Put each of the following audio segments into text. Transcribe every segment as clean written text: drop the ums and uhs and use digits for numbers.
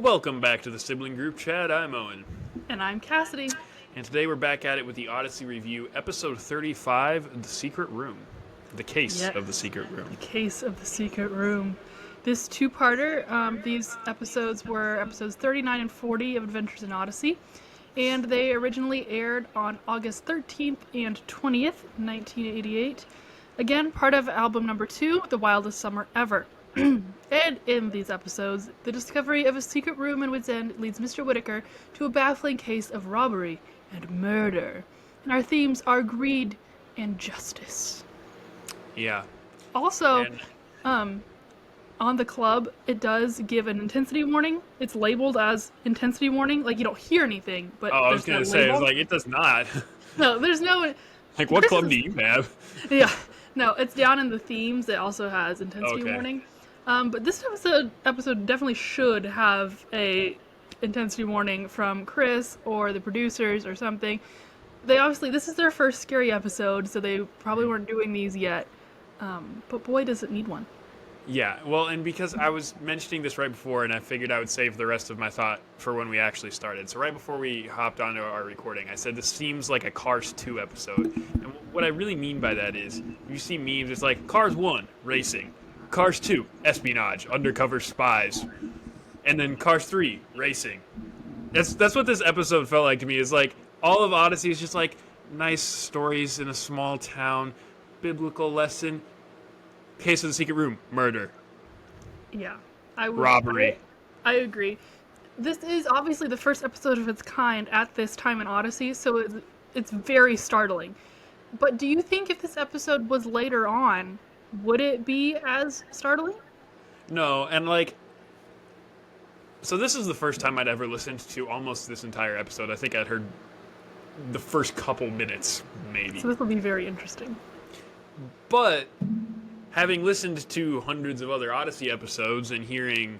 Welcome back to the Sibling Group Chat. I'm Owen. And I'm Cassidy. And today we're back at it with the Odyssey review, episode 35, The Secret Room. The Case of the Secret Room. The Case of the Secret Room. This two-parter, these episodes were episodes 39 and 40 of Adventures in Odyssey. And they originally aired on August 13th and 20th, 1988. Again, part of album number 2, The Wildest Summer Ever. And in these episodes, the discovery of a secret room in Wits End leads Mr. Whitaker to a baffling case of robbery and murder. And our themes are greed and justice. Yeah. Also, on the club, it does give an intensity warning. It's labeled as intensity warning. Like, you don't hear anything, but I was going to say, it does not. No, there's no... Like, what club do you have? Yeah. No, it's down in the themes. It also has intensity warning. But this episode definitely should have a intensity warning from Chris or the producers or something. This is their first scary episode, so they probably weren't doing these yet. But boy, does it need one. Yeah, well, and because I was mentioning this right before, and I figured I would save the rest of my thought for when we actually started. So right before we hopped onto our recording, I said this seems like a Cars 2 episode. And what I really mean by that is, you see memes, it's like, Cars 1, racing. Cars 2, espionage, undercover spies. And then Cars 3, racing. That's what this episode felt like to me, is like, all of Odyssey is just like, nice stories in a small town, biblical lesson, Case of the Secret Room, murder. Yeah. Robbery. I agree. This is obviously the first episode of its kind at this time in Odyssey, so it's very startling. But do you think if this episode was later on, would it be as startling? No, and so this is the first time I'd ever listened to almost this entire episode. I think I'd heard the first couple minutes, maybe. So this will be very interesting. But having listened to hundreds of other Odyssey episodes and hearing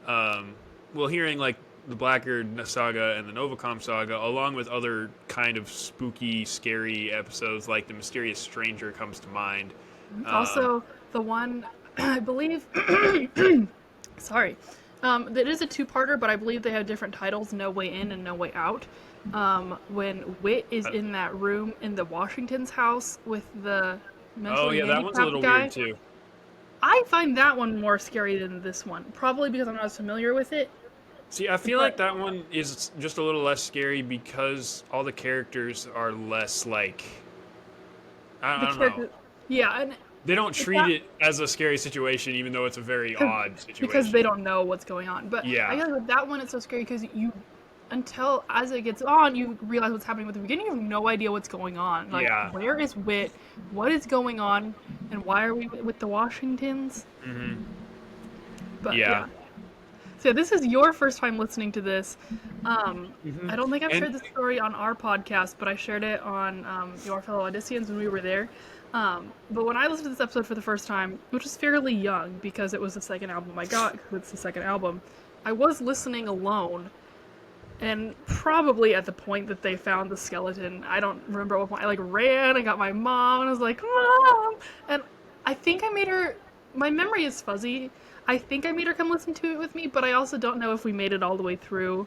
like the Blackguard saga and the Novacom saga, along with other kind of spooky, scary episodes like The Mysterious Stranger comes to mind. Also, the one, I believe, sorry, that is a two-parter, but I believe they have different titles, No Way In and No Way Out. When Whit is in that room in the Washington's house with the mentally handicapped that one's a little guy, weird too. I find that one more scary than this one, probably because I'm not as familiar with it. See, I feel like that one is just a little less scary because all the characters are less like, I don't know. Yeah, and they don't treat it as a scary situation, even though it's a very odd situation. Because they don't know what's going on. But yeah. I guess with that one, it's so scary because until as it gets on, you realize what's happening. With the beginning, you have no idea what's going on. Like, where is Whit? What is going on? And why are we with the Washingtons? Mm-hmm. But yeah. So this is your first time listening to this. I don't think I've shared this story on our podcast, but I shared it on Your Fellow Odysseans when we were there. But when I listened to this episode for the first time, which was fairly young because it was the second album I got, because it's the second album, I was listening alone. And probably at the point that they found the skeleton, I don't remember what point, I ran, I got my mom, and I was like, Mom! And I think I made her, my memory is fuzzy, I think I made her come listen to it with me, but I also don't know if we made it all the way through.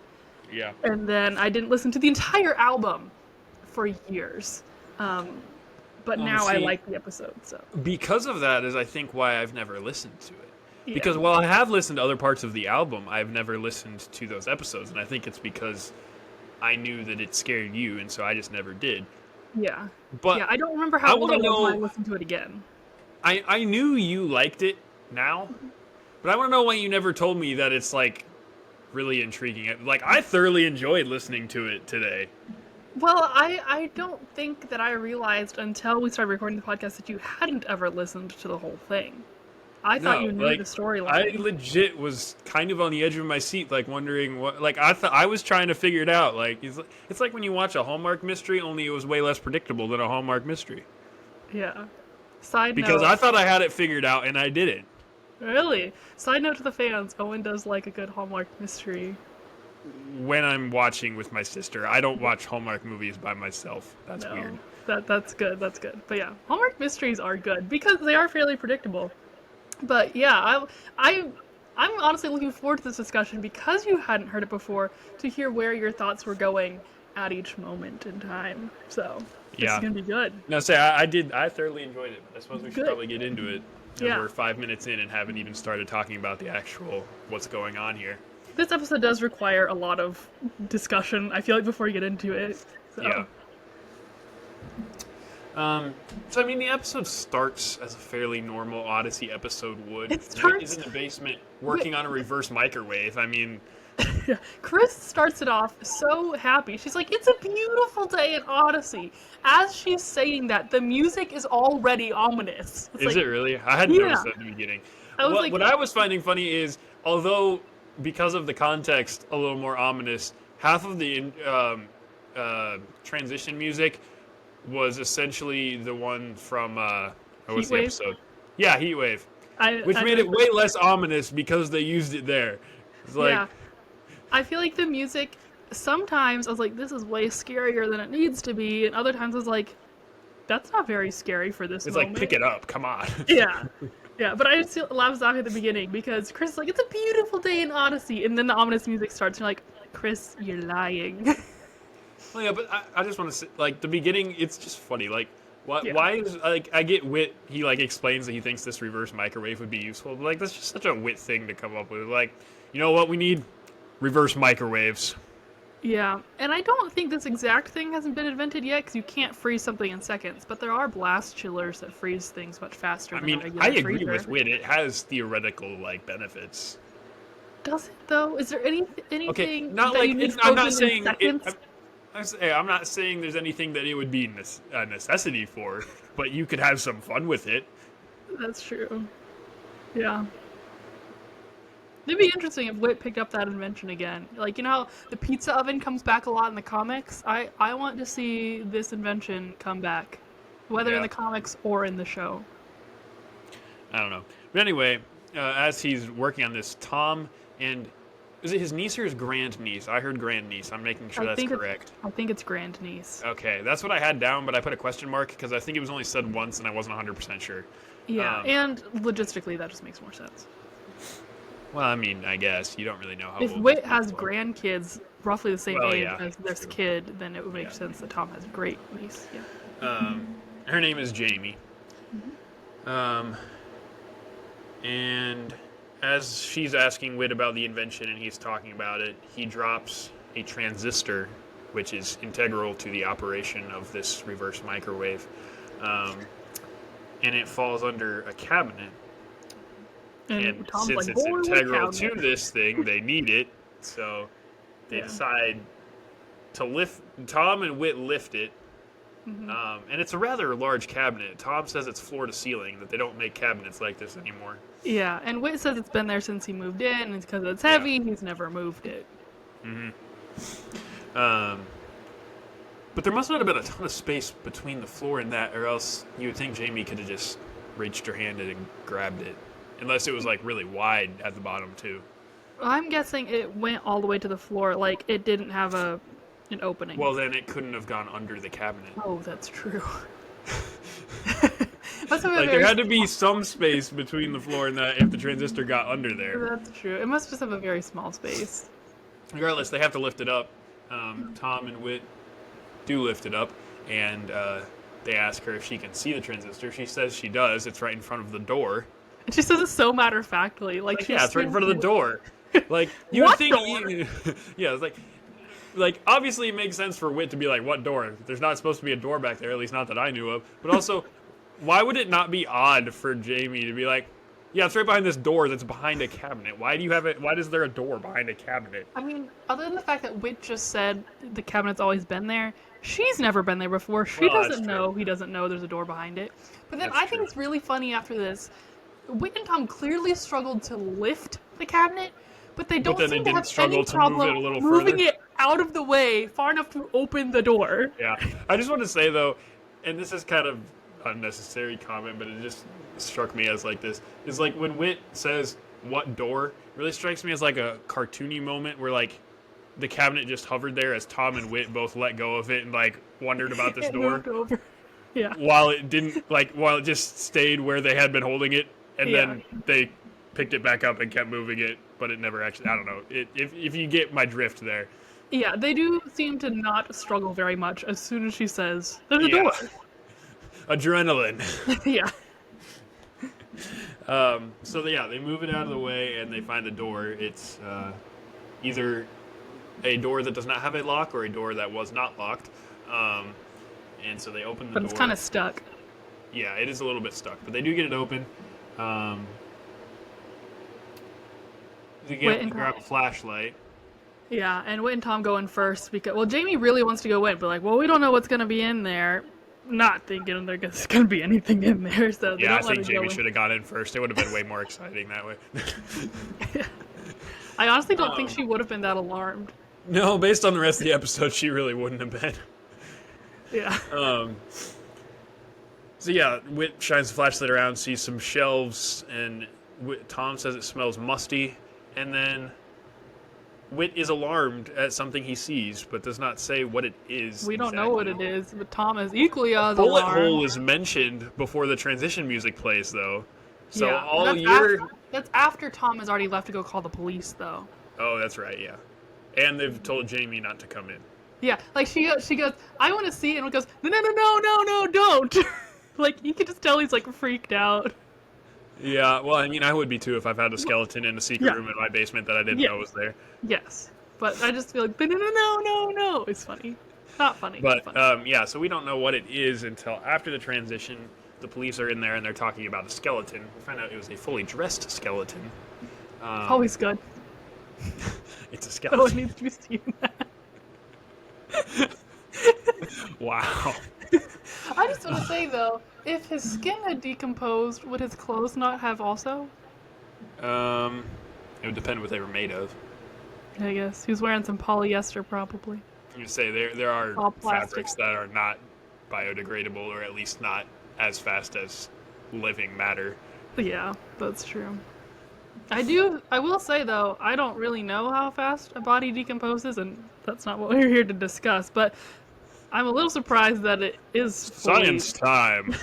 Yeah. And then I didn't listen to the entire album for years. But now I like the episode, so. Because of that is, I think, why I've never listened to it. Yeah. Because while I have listened to other parts of the album, I've never listened to those episodes, and I think it's because I knew that it scared you, and so I just never did. Yeah. But I don't remember how old I was when I listened to it again. I knew you liked it now, but I want to know why you never told me that it's, really intriguing. Like, I thoroughly enjoyed listening to it today. Well, I don't think that I realized until we started recording the podcast that you hadn't ever listened to the whole thing. I thought you knew the storyline. I legit was kind of on the edge of my seat, wondering what. I was trying to figure it out. It's like when you watch a Hallmark mystery, only it was way less predictable than a Hallmark mystery. Yeah. Side note. Because I thought I had it figured out, and I didn't. Really? Side note to the fans: Owen does like a good Hallmark mystery. When I'm watching with my sister, I don't watch Hallmark movies by myself. That's weird. That's good. That's good. But yeah, Hallmark mysteries are good because they are fairly predictable. But yeah, I'm honestly looking forward to this discussion because you hadn't heard it before to hear where your thoughts were going at each moment in time. So this is Yeah. gonna be good. No, say I thoroughly enjoyed it. I suppose we should Good. probably get into it as Yeah. we're 5 minutes in and haven't even started talking about the actual what's going on here. This episode does require a lot of discussion, I feel like, before you get into it. So. Yeah. So I mean, the episode starts as a fairly normal Odyssey episode would. It starts. Is in the basement working on a reverse microwave. I mean, Yeah. Chris starts it off so happy. She's like, "It's a beautiful day in Odyssey." As she's saying that, the music is already ominous. It's is like, it really? I hadn't noticed that at the beginning. I was like, what I was finding funny is, although because of the context a little more ominous, half of the transition music was essentially the one from what was the Heatwave? episode? Yeah, Heatwave, which I made it way less ominous because they used it there. It's like, yeah. I feel like the music, sometimes I was like, this is way scarier than it needs to be, and other times I was like, that's not very scary for this it's moment. like, pick it up, come on. Yeah. Yeah, but I just laughed off at the beginning because Chris is like, it's a beautiful day in Odyssey, and then the ominous music starts, and you're like, Chris, you're lying. Well, yeah, but I just want to say, like, the beginning, it's just funny. Like, Yeah. why is, like, I get Wit, he, like, explains that he thinks this reverse microwave would be useful, but, like, that's just such a Wit thing to come up with. Like, you know what we need? Reverse microwaves. Yeah, and I don't think this exact thing hasn't been invented yet, because you can't freeze something in seconds, but there are blast chillers that freeze things much faster I than mean, a regular I agree freezer. with Wit. It has theoretical, like, benefits. Does it, though? Is there anything Okay, not that like, you need I'm not frozen in saying, seconds? I'm not saying there's anything that it would be a necessity for, but you could have some fun with it. That's true. Yeah. It'd be interesting if Wit picked up that invention again. Like, you know how the pizza oven comes back a lot in the comics? I want to see this invention come back, whether in Yeah. the comics or in the show. I don't know. But anyway, as he's working on this, Tom and... Is it his niece or his grandniece? I heard grandniece. I'm making sure that's correct. I think it's grandniece. Okay, that's what I had down, but I put a question mark because I think it was only said once and I wasn't 100% sure. Yeah, and logistically that just makes more sense. Well, I mean, I guess. You don't really know how If old Wit these has people are. grandkids roughly the same Well, age yeah, as this true. kid, then it would make Yeah. sense that Tom has a great niece. Yeah. Her name is Jamie. And as she's asking Wit about the invention and he's talking about it, he drops a transistor, which is integral to the operation of this reverse microwave. And it falls under a cabinet. And Tom's since like, it's "Boy, what a integral to cabinet." this thing, they need it. So they Yeah. decide to lift. Tom and Wit lift it. Mm-hmm. And it's a rather large cabinet. Tom says it's floor to ceiling, that they don't make cabinets like this anymore. Yeah, and Wit says it's been there since he moved in, and it's because it's heavy, he's never moved it. But there must not have been a ton of space between the floor and that, or else you would think Jamie could have just reached her hand in and grabbed it. Unless it was like really wide at the bottom too. I'm guessing it went all the way to the floor, like it didn't have an opening. Well, then it couldn't have gone under the cabinet. Oh, that's true. Like there had to be some space between the floor and that if the transistor got under there. That's true. It must just have a very small space. Regardless, they have to lift it up. Tom and Wit do lift it up, and they ask her if she can see the transistor. She says she does. It's right in front of the door. And she says it so matter-of-factly. Like, yeah, it's right in front of the door. Like, you What would door? think... yeah, it's like, obviously it makes sense for Wit to be like, what door? There's not supposed to be a door back there, at least not that I knew of. But also, why would it not be odd for Jamie to be like, yeah, it's right behind this door that's behind a cabinet. Why do you have it? Why is there a door behind a cabinet? I mean, other than the fact that Wit just said the cabinet's always been there, she's never been there before. She Well, that's doesn't true. know. He doesn't know there's a door behind it. But then That's I think true. it's really funny after this. Wit and Tom clearly struggled to lift the cabinet, but they don't then they seem to didn't have struggle any to move it problem a little moving further? it out of the way far enough to open the door. Yeah. I just want to say, though, and this is kind of unnecessary comment, but it just struck me as like this, is like when Wit says, what door, it really strikes me as like a cartoony moment where like the cabinet just hovered there as Tom and Wit both let go of it and like wondered about this It door moved over. Yeah. while it didn't, like, while it just stayed where they had been holding it, and then they picked it back up and kept moving it, but it never actually. I don't know. If you get my drift there. Yeah, they do seem to not struggle very much as soon as she says, "There's a door." Adrenaline. Yeah. So yeah, they move it out of the way and they find the door. It's either a door that does not have a lock or a door that was not locked. And so they open the door. But it's kind of stuck. Yeah, it is a little bit stuck, but they do get it open. They grab a flashlight. Yeah, and Whit and Tom go in first because, well, Jamie really wants to go in, but like, well, we don't know what's going to be in there. Not thinking there's going to be anything in there, so yeah, I think Jamie should have gone in first. It would have been way more exciting that way. I honestly don't think she would have been that alarmed. No, based on the rest of the episode, she really wouldn't have been. Yeah. So yeah, Whit shines the flashlight around, sees some shelves, and Tom says it smells musty, and then Whit is alarmed at something he sees, but does not say what it is. We don't know what it is, but Tom is equally as bullet alarmed. hole is mentioned before the transition music plays, though. So yeah, that's after Tom has already left to go call the police, though. Oh, that's right, yeah. And they've told Jamie not to come in. Yeah, like she goes, I want to see it, and it goes, no, don't. Like, you can just tell he's, like, freaked out. Yeah, well, I mean, I would be, too, if I've had a skeleton in a secret room in my basement that I didn't know was there. Yes, but I just feel like, no, it's funny. Not funny. But, funny. yeah, so we don't know what it is until after the transition. The police are in there, and they're talking about a skeleton. We find out it was a fully dressed skeleton. Always good. It's a skeleton. Oh, it needs to be seen that. Wow. I just want to say, though, if his skin had decomposed, would his clothes not have also? It would depend what they were made of. I guess. He was wearing some polyester, probably. You say there are fabrics that are not biodegradable, or at least not as fast as living matter. Yeah, that's true. I will say, though, I don't really know how fast a body decomposes, and that's not what we're here to discuss, but I'm a little surprised that it is science time.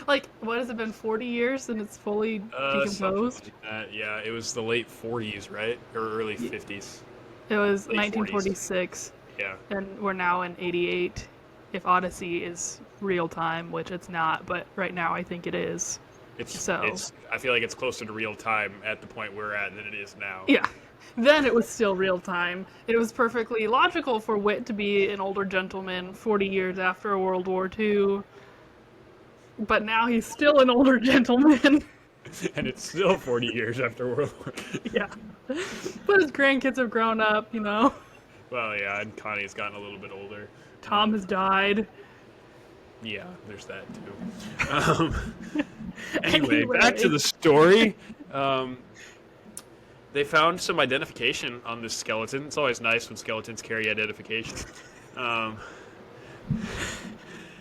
Like, what has it been, 40 years and it's fully decomposed? Like that. Yeah, it was the late 40s, right? Or early 50s. It was late 1946. 40s. Yeah. And we're now in 88. If Odyssey is real time, which it's not, but right now I think it is. I feel like it's closer to real time at the point we're at than it is now. Yeah. Then it was still real time. It was perfectly logical for Whit to be an older gentleman 40 years after World War II. But now he's still an older gentleman. And it's still 40 years after World War II. Yeah. But his grandkids have grown up, you know. Well, yeah, and Connie's gotten a little bit older. Tom has died. Yeah, there's that too. Anyway, back to the story. They found some identification on this skeleton. It's always nice when skeletons carry identification.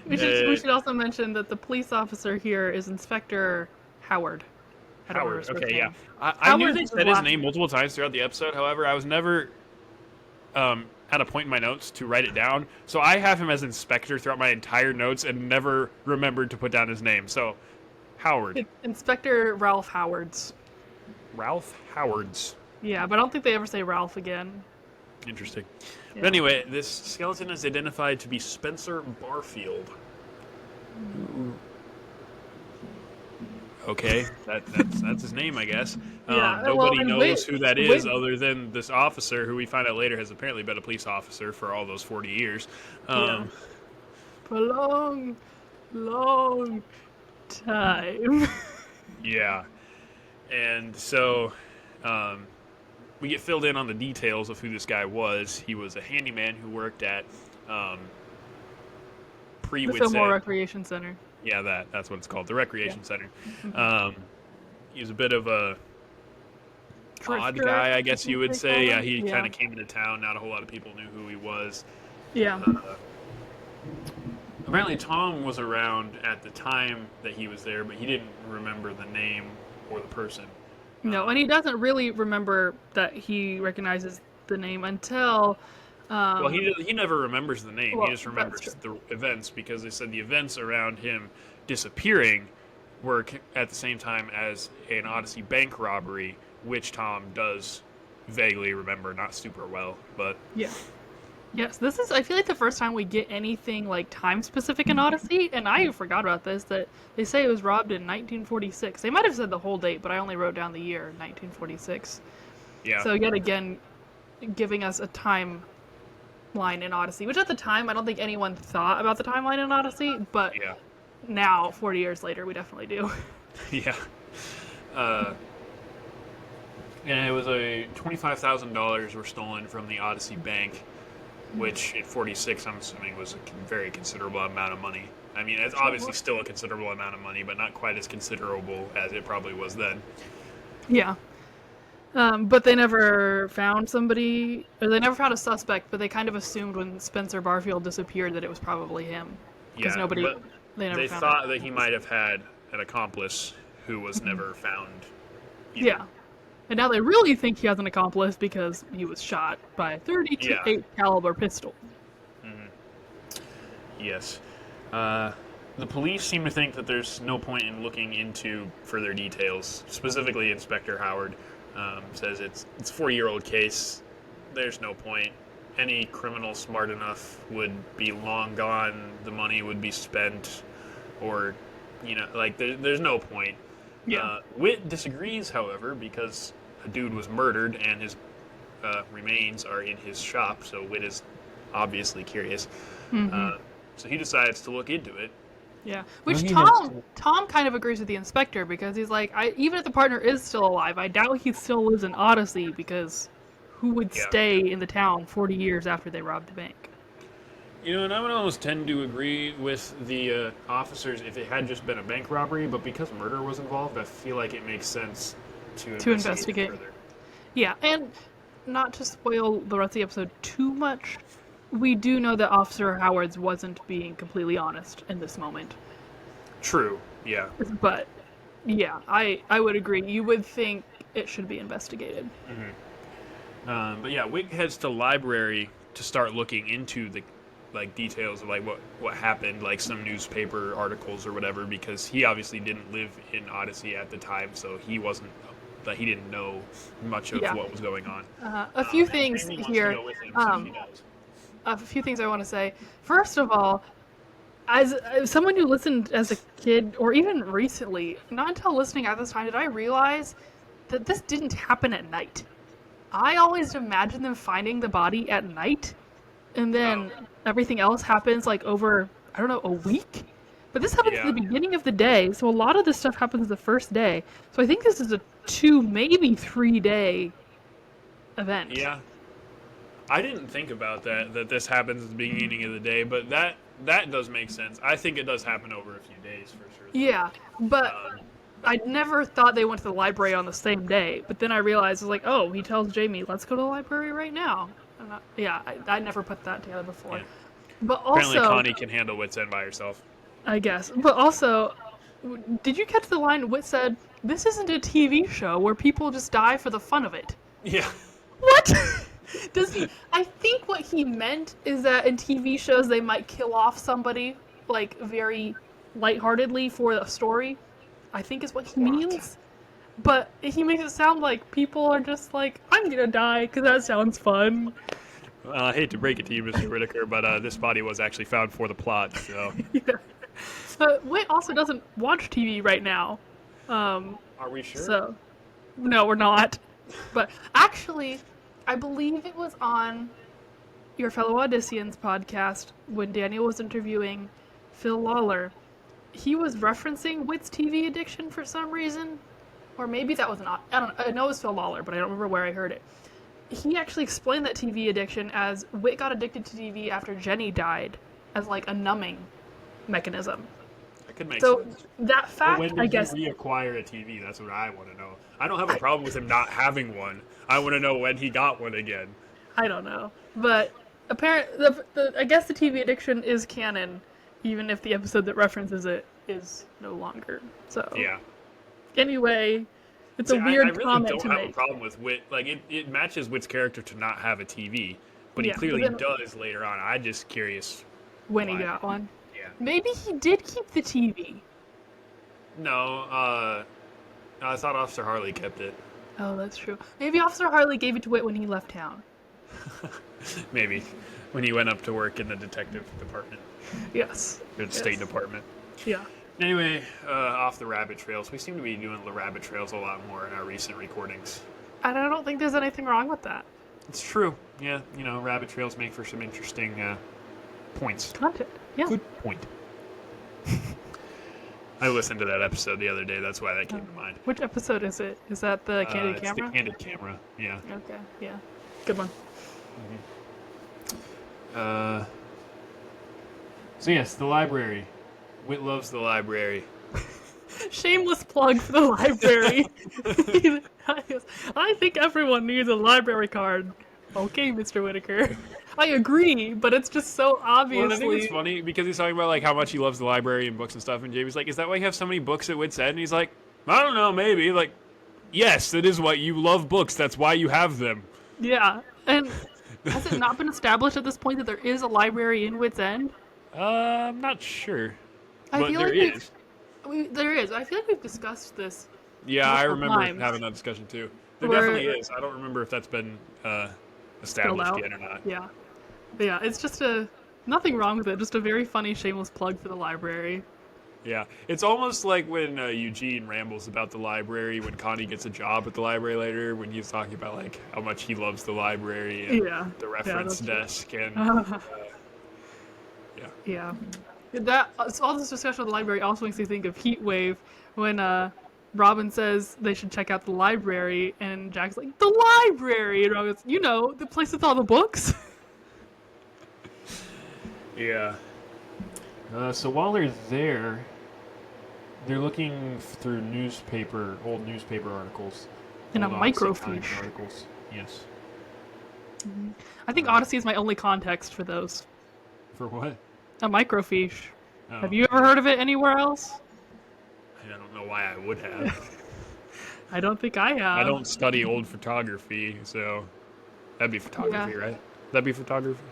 We should also mention that the police officer here is Inspector Howard. Howard, okay, yeah. I knew they said his name multiple times throughout the episode. However, I was never at a point in my notes to write it down. So I have him as Inspector throughout my entire notes and never remembered to put down his name. So, Howard. It's Inspector Ralph Howards. Ralph Howards. Yeah, but I don't think they ever say Ralph again. Interesting. Yeah. But anyway, this skeleton is identified to be Spencer Barfield. Okay, that's his name, I guess. Yeah, nobody knows who that is other than this officer, who we find out later has apparently been a police officer for all those 40 years. For a long, long time. Yeah. And so we get filled in on the details of who this guy was. He was a handyman who worked at the Fillmore Recreation Center. Yeah, that's what it's called, the Recreation Center. He was a bit of a odd guy, I guess you would say. Yeah, he kind of came into town. Not a whole lot of people knew who he was. Yeah. Apparently Tom was around at the time that he was there, but he didn't remember the name or the person. No, and he doesn't really remember that he recognizes the name until... well, he never remembers the name. He just remembers the events, because they said the events around him disappearing were at the same time as an Odyssey bank robbery, which Tom does vaguely remember, not super well, but Yeah. Yes, this is, I feel like, the first time we get anything like time specific in Odyssey, and I forgot about this, that they say it was robbed in 1946. They might have said the whole date, but I only wrote down the year, 1946. yeah. So yet again, giving us a timeline in Odyssey, which at the time I don't think anyone thought about the timeline in Odyssey, but Yeah. now, 40 years later, we definitely do. Yeah. And it was $25,000 were stolen from the Odyssey bank, which at 46, I'm assuming, was a very considerable amount of money. I mean, it's obviously still a considerable amount of money, but not quite as considerable as it probably was then. Yeah. But they never found somebody, or they never found a suspect, but they kind of assumed when Spencer Barfield disappeared that it was probably him. Because Yeah, nobody, but they thought that he might have had an accomplice who was never found either. Yeah. And now they really think he has an accomplice because he was shot by a 38 caliber pistol. Yes. The police seem to think that there's no point in looking into further details. Specifically, Inspector Howard says it's a 40-year-old case. There's no point. Any criminal smart enough would be long gone. The money would be spent, or, there's no point. Yeah. Whit disagrees, however, because a dude was murdered and his remains are in his shop, so Whit is obviously curious. So he decides to look into it. Yeah, which Tom kind of agrees with the inspector because he's like, even if the partner is still alive, I doubt he still lives in Odyssey because who would stay in the town 40 years after they robbed the bank? And I would almost tend to agree with the officers if it had just been a bank robbery, but because murder was involved, I feel like it makes sense to investigate further. Yeah, and not to spoil the rest of the episode too much, we do know that Officer Howard's wasn't being completely honest in this moment. True, yeah. But, yeah, I would agree. You would think it should be investigated. But yeah, Wick heads to the library to start looking into the details of what happened, like some newspaper articles or whatever, because he obviously didn't live in Odyssey at the time, so he didn't know much of what was going on. A few things here. A few things I want to say. First of all, as someone who listened as a kid, or even recently, not until listening at this time did I realize that this didn't happen at night. I always imagined them finding the body at night, and then everything else happens over, I don't know, a week? But this happens at the beginning of the day, so a lot of this stuff happens the first day. So I think this is a 2, maybe 3-day event. Yeah. I didn't think about that this happens at the beginning of the day, but that does make sense. I think it does happen over a few days for sure. Yeah, but I never thought they went to the library on the same day. But then I realized, he tells Jamie, let's go to the library right now. I never put that together before. Yeah. But also, apparently Connie can handle Wit's End by herself. I guess. But also, did you catch the line Wit said, this isn't a TV show where people just die for the fun of it? Yeah. What? I think what he meant is that in TV shows they might kill off somebody, very lightheartedly for a story. I think is what he means. But he makes it sound like people are just I'm gonna die because that sounds fun. I hate to break it to you, Mr. Whitaker, but this body was actually found for the plot, so... Yeah. But Whit also doesn't watch TV right now. Are we sure? So, no, we're not. But actually, I believe it was on Your Fellow Odysseans podcast when Daniel was interviewing Phil Lawler. He was referencing Whit's TV addiction for some reason. Or maybe that was not. I know it was Phil Lawler, but I don't remember where I heard it. He actually explained that TV addiction as Whit got addicted to TV after Jenny died, as a numbing mechanism. That could make sense. So that fact, when did I guess. he reacquire a TV? That's what I want to know. I don't have a problem with him not having one. I want to know when he got one again. I don't know, but apparently, I guess the TV addiction is canon, even if the episode that references it is no longer. So yeah. Anyway, it's a weird comment to make. I really don't have a problem with Whit. It matches Whit's character to not have a TV, but he clearly does later on. I'm just curious when he got one. Yeah. Maybe he did keep the TV. No, I thought Officer Harley kept it. Oh, that's true. Maybe Officer Harley gave it to Whit when he left town. Maybe. When he went up to work in the detective department. Yes. Or the State Department. Yeah. Anyway, off the rabbit trails. We seem to be doing the rabbit trails a lot more in our recent recordings. And I don't think there's anything wrong with that. It's true. Yeah, rabbit trails make for some interesting points. Content. Yeah. Good point. I listened to that episode the other day. That's why that came to mind. Which episode is it? Is that the Candid Camera? It's the Candid Camera, yeah. Okay, yeah. Good one. Mm-hmm. So yes, the library. Whit loves the library. Shameless plug for the library. I think everyone needs a library card. Okay, Mr. Whitaker. I agree, but it's just so obviously... Well, I think it's funny because he's talking about like how much he loves the library and books and stuff, and Jamie's like, is that why you have so many books at Whit's End? And he's like, I don't know, maybe. Like, yes, it is why you love books. That's why you have them. Yeah, and has it not been established at this point that there is a library in Whit's End? I'm not sure. I but feel there like is. There is. I feel like we've discussed this. Yeah, I remember times. having that discussion too. There definitely is. I don't remember if that's been established yet or not. Yeah. But yeah, it's just nothing wrong with it. Just a very funny, shameless plug for the library. Yeah, it's almost like when Eugene rambles about the library when Connie gets a job at the library later, when he's talking about like how much he loves the library and the reference desk and yeah. That all this discussion of the library also makes me think of Heat Wave when Robin says they should check out the library and Jack's like, the library, and Robin's, the place with all the books. Yeah. So while they're there, they're looking through old newspaper articles. In a microfiche. Articles. Yes. Mm-hmm. I think Odyssey is my only context for those. For what? A microfiche. Oh, have you ever heard of it anywhere else? I don't know why I would have. I don't think I have. I don't study old photography, so that'd be photography, right? That'd be photography?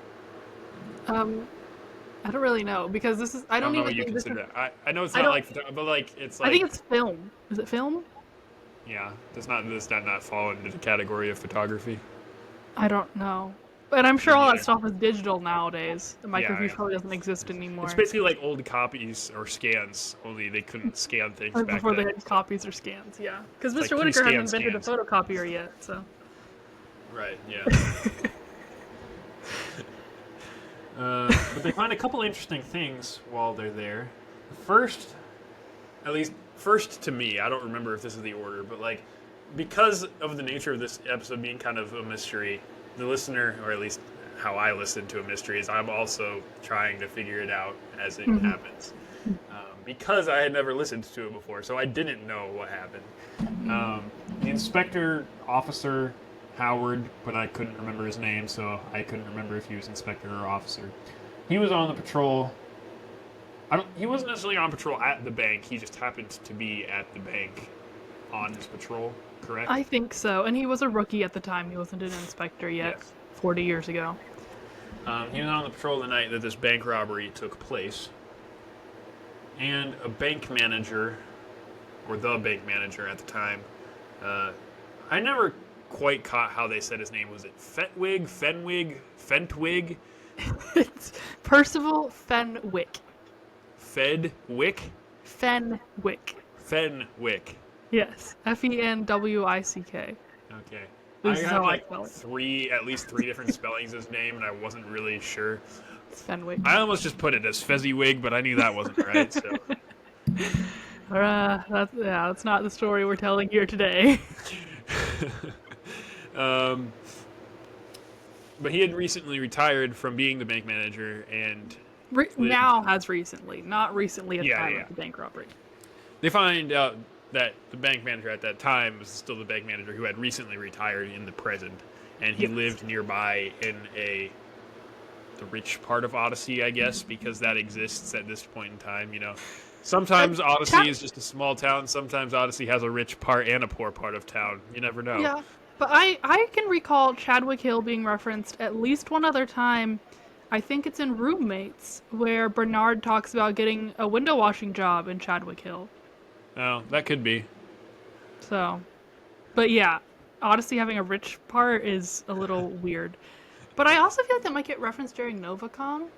I don't really know because this is. I don't know even what you think consider this is, that. I know it's not like photography, but like it's like. I think it's film. Is it film? Yeah. Does that not fall into the category of photography? I don't know. But I'm sure all that stuff is digital nowadays. The microfiche probably doesn't exist anymore. It's basically like old copies or scans, only they couldn't scan things back then. Before they had copies or scans, yeah. Because Mr. Whitaker hasn't invented a photocopier yet, so. Right, yeah. But they find a couple interesting things while they're there. First to me, I don't remember if this is the order, but like, because of the nature of this episode being kind of a mystery, the listener, or at least how I listen to a mystery, is I'm also trying to figure it out as it happens. Because I had never listened to it before, so I didn't know what happened. The inspector, Officer Howard, but I couldn't remember his name, so I couldn't remember if he was inspector or officer. He was on the patrol. He wasn't necessarily on patrol at the bank, he just happened to be at the bank on his patrol. Correct? I think so, and he was a rookie at the time. He wasn't an inspector yet, 40 years ago. He was on the patrol the night that this bank robbery took place, and a bank manager, or the bank manager at the time, I never quite caught how they said his name. Was it Fentwig, Fentwig? It's Percival Fenwick. Fenwick? Fenwick. Yes, Fenwick. Okay. This is how I spell it. At least three different spellings of his name, and I wasn't really sure. It's Fenwick. I almost just put it as Fezziwig, but I knew that wasn't right. So. That's not the story we're telling here today. But he had recently retired from being the bank manager, and has recently, not recently at the time of the bank robbery. They find out that the bank manager at that time was still the bank manager who had recently retired in the present, and he lived nearby in the rich part of Odyssey, I guess, because that exists at this point in time. Sometimes Odyssey is just a small town. Sometimes Odyssey has a rich part and a poor part of town. You never know. Yeah, but I can recall Chadwick Hill being referenced at least one other time. I think it's in Roommates, where Bernard talks about getting a window washing job in Chadwick Hill. Oh, that could be. So, but yeah, Odyssey having a rich part is a little weird. But I also feel like that might get referenced during Novacom.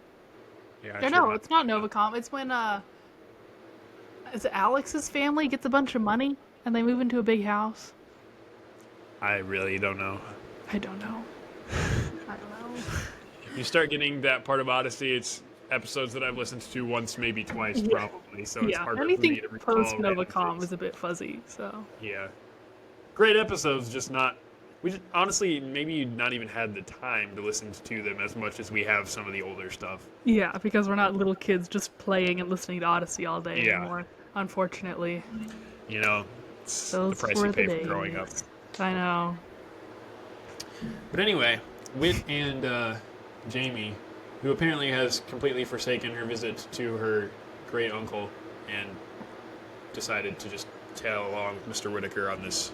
Yeah, I Or should no, not. it's not Novacom. It's when is it Alex's family gets a bunch of money and they move into a big house. I really don't know. I don't know. I don't know. You start getting that part of Odyssey, it's episodes that I've listened to once, maybe twice, Yeah. probably. So it's Yeah, harder for anything me to recall post random Novacom things. is a bit fuzzy. So Yeah, great episodes, just not. We just, honestly maybe not even had the time to listen to them as much as we have some of the older stuff. yeah, because we're not little kids just playing and listening to Odyssey all day Yeah, anymore. Unfortunately, you know, it's the those price you were the pay for growing up. days. I know. But anyway, Whit and Jamie, who apparently has completely forsaken her visit to her great uncle and decided to just tail along Mr. Whitaker on this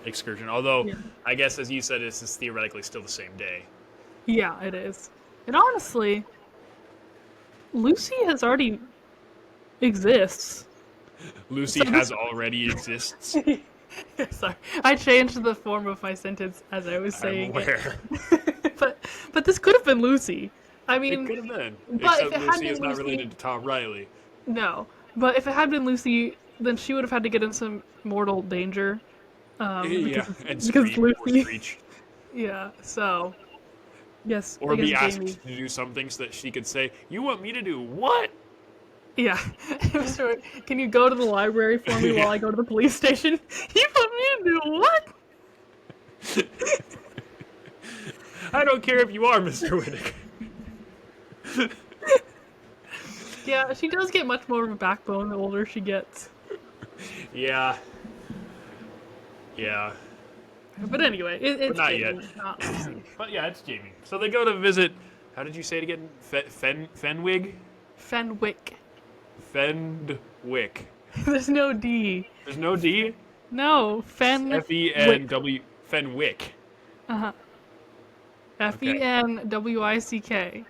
excursion. Although, Yeah. I guess as you said, this is theoretically still the same day. Yeah, it is. And honestly, Lucy has already exists. Lucy So has this already exists. sorry, I changed the form of my sentence as I was I'm saying aware. it. but this could have been Lucy. I It mean, could have been. but if Except it had Lucy been is not Lucy, related to Tom Riley. no. But if it had been Lucy, then she would have had to get in some mortal danger. Yeah, and Because it's screech or Lucy. screech. Yeah. So yes, I Or guess be Jamie. asked to do something so that she could say, "You want me to do what?" Yeah. So, can you go to the library for me while Yeah. I go to the police station? You want me to do what? I don't care if you are Mr. Whitaker. Yeah, she does get much more of a backbone the older she gets. Yeah. Yeah. But anyway, it's not Jamie, yet. not Lucy. But yeah, it's Jamie. So they go to visit. How did you say it again? Fenwick? Fenwick. Fendwick. There's no D. There's no D? No, Fenwick. Fenw. Fenwick. Uh-huh. Okay. Fenwick.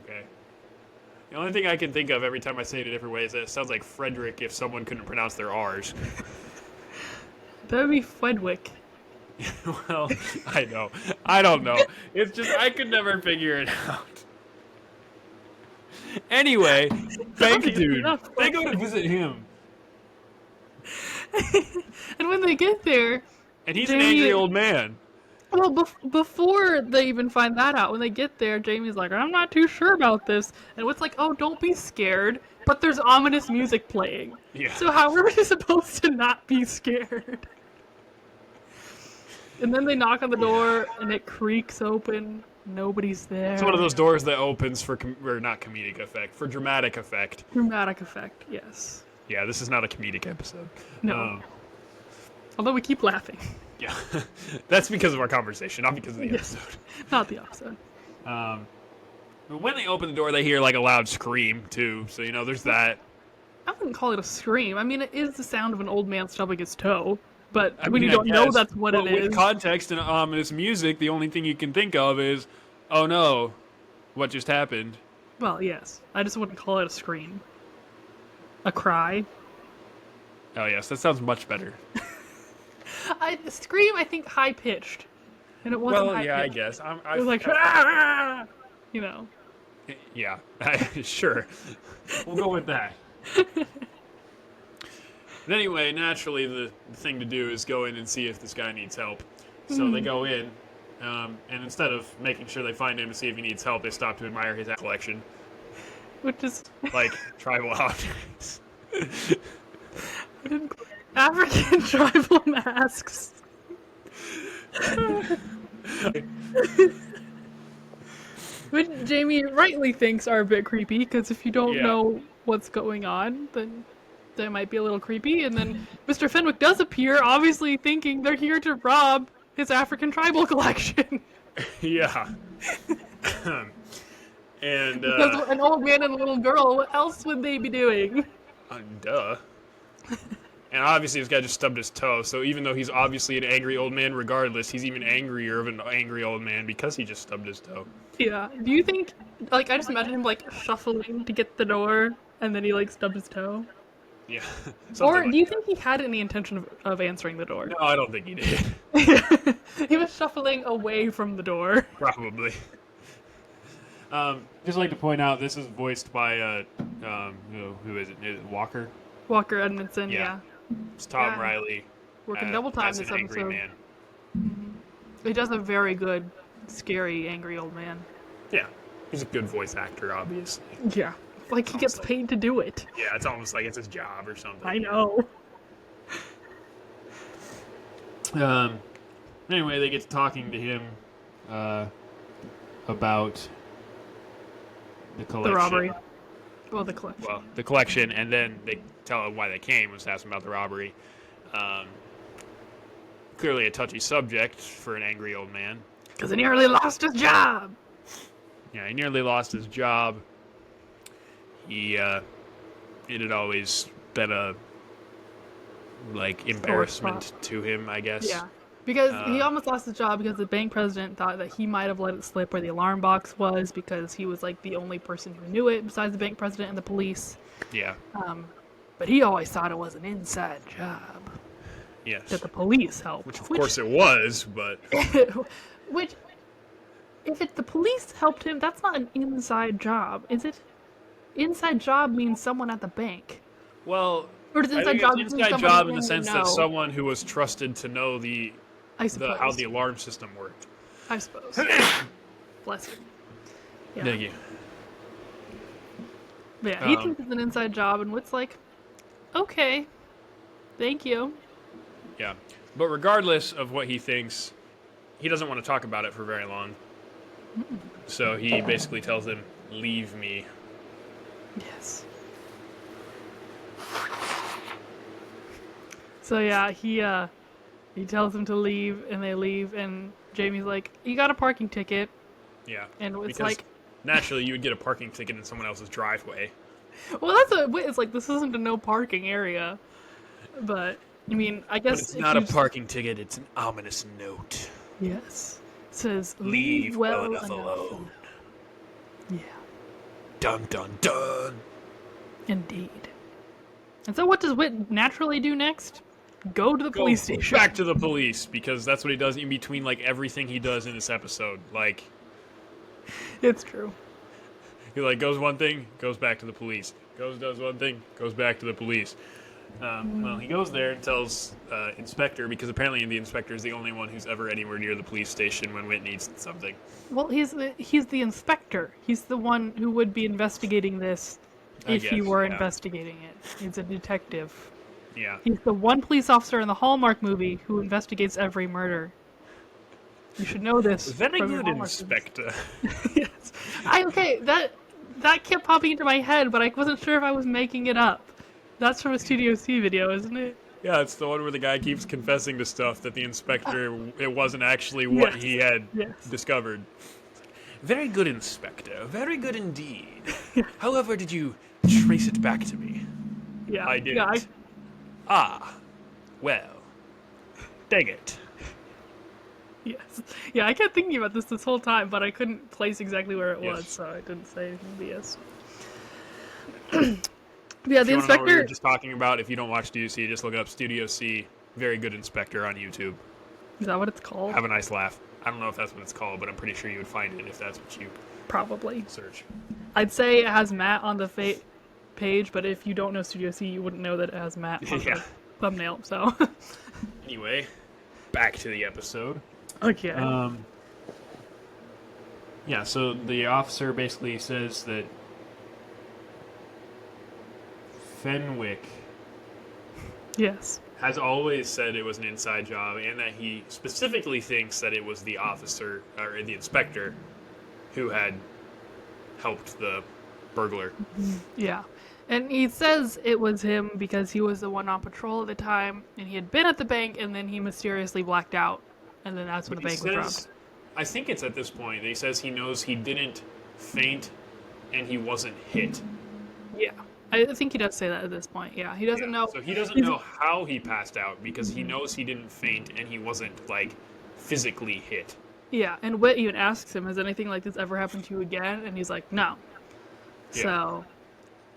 Okay. The only thing I can think of every time I say it a different way is that it sounds like Frederick if someone couldn't pronounce their R's. That would be Fedwick. Well, I know. I don't know. It's just, I could never figure it out. Anyway, thank dude. They go to visit him. And when they get there, And he's an Jamie- angry old man. well, before they even find that out, when they get there, Jamie's like, I'm not too sure about this. And Whit's like, oh, don't be scared. But there's ominous music playing. Yeah. So how are we supposed to not be scared? And then they knock on the door, and it creaks open. Nobody's there. It's one of those doors that opens for, or not comedic effect, for dramatic effect. Dramatic effect, yes. Yeah, this is not a comedic episode. No. Although we keep laughing. Yeah. That's because of our conversation, not because of the Yes. episode. Not the episode. But when they open the door, they hear like a loud scream, too. So, there's that. I wouldn't call it a scream. I mean, it is the sound of an old man stubbing his toe. But I when mean, you I don't know guess. that's what But it with is. context and ominous music, the only thing you can think of is, oh no, what just happened? Well, yes. I just wouldn't call it a scream. A cry. Oh yes, that sounds much better. Scream, I think, high-pitched. And it wasn't Well, high-pitched. yeah, I guess. It was like, "Ah!" You know. Yeah, sure. We'll go with that. But anyway, naturally, the thing to do is go in and see if this guy needs help. So they go in, and instead of making sure they find him to see if he needs help, they stop to admire his collection, Which is like tribal objects. African tribal masks. Which Jamie rightly thinks are a bit creepy, because if you don't Yeah. know what's going on, then they might be a little creepy. And then Mr. Fenwick does appear, obviously thinking they're here to rob his African tribal collection. Yeah. And Because an old man and a little girl, what else would they be doing? duh. And obviously this guy just stubbed his toe, so even though he's obviously an angry old man regardless, he's even angrier of an angry old man because he just stubbed his toe. Yeah. Do you think, I just imagine him, shuffling to get the door, and then he, stubbed his toe? Yeah. Or Something do like you that. think he had any intention of answering the door? No, I don't think he did. He was shuffling away from the door. Probably. Just like to point out, this is voiced by who is it? Is it Walker? Walker Edmondson, Yeah. yeah. It's Tom Yeah. Riley Working double time as an this angry episode. man. He does a very good, scary, angry old man. Yeah, he's a good voice actor, obviously. Yeah. Like he gets paid to do it. Yeah, it's almost like it's his job or something. I know. Anyway, they get to talking to him about the collection. The robbery. Well, the collection. Well, the collection, and then they tell him why they came, was to ask him about the robbery. Clearly a touchy subject for an angry old man. Because he nearly lost his job. Yeah, he nearly lost his job. It had always been a embarrassment to him, I guess. Yeah. Because he almost lost his job because the bank president thought that he might have let it slip where the alarm box was because he was like the only person who knew it besides the bank president and the police. Yeah. But he always thought it was an inside job. Yes. That the police helped. Which of course it was, but... Which, if the police helped him, that's not an inside job, is it? Inside job means someone at the bank. Well, or does I inside think job it's mean inside someone job who in the sense know? that someone who was trusted to know I suppose. how the alarm system worked. I suppose. Bless you. Yeah. Thank you. But yeah, he thinks it's an inside job, and Whit's like, okay, thank you. Yeah. But regardless of what he thinks, he doesn't want to talk about it for very long. So he basically tells him, leave me. Yes. So yeah, he tells him to leave, and they leave, and Jamie's like, you got a parking ticket. Yeah. And it's because like... naturally, you would get a parking ticket in someone else's driveway. Well, that's what Whit is like, this isn't a no parking area. But, I mean, I guess... But it's not a parking ticket, it's an ominous note. Yes. It says, Leave well enough alone. Yeah. Dun dun dun. Indeed. And so what does Whit naturally do next? Go to the police station. Back to the police, because that's what he does in between, like, everything he does in this episode. Like... It's true. He, like, goes one thing, goes back to the police. Does one thing, goes back to the police. Well, he goes there and tells Inspector, because apparently the Inspector is the only one who's ever anywhere near the police station when Whit needs something. Well, he's the inspector. He's the one who would be investigating this if he were investigating it. He's a detective. Yeah. He's the one police officer in the Hallmark movie who investigates every murder. You should know this. Very good, Inspector. Yes. That kept popping into my head, but I wasn't sure if I was making it up. That's from a Studio C video, isn't it? Yeah, it's the one where the guy keeps confessing to stuff that the inspector, it wasn't actually what he had discovered. Very good, Inspector. Very good indeed. However, did you trace it back to me? Yeah. I didn't. Yeah, Ah, well, dang it. Yes. Yeah, I kept thinking about this whole time, but I couldn't place exactly where it Yes. was, so I didn't say anything BS. Yeah, If the you want to know what we inspector... were just talking about, if you don't watch Studio C, just look up Studio C, Very Good Inspector on YouTube. Is that what it's called? Have a nice laugh. I don't know if that's what it's called, but I'm pretty sure you would find it if that's what you Probably. search. I'd say it has Matt on the page, but if you don't know Studio C, you wouldn't know that it has Matt on the thumbnail, so... Anyway, back to the episode. Okay. Yeah, so the officer basically says that Fenwick Yes. has always said it was an inside job, and that he specifically thinks that it was the officer, or the inspector, who had helped the burglar. Yeah. And he says it was him because he was the one on patrol at the time, and he had been at the bank, and then he mysteriously blacked out, and then that's when the bank was robbed. I think it's at this point that he says he knows he didn't faint, and he wasn't hit. Yeah. I think he does say that at this point, yeah. He doesn't know... So he doesn't know how he passed out, because he knows he didn't faint, and he wasn't, like, physically hit. Yeah, and Whit even asks him, has anything like this ever happened to you again? And he's like, no. Yeah. So,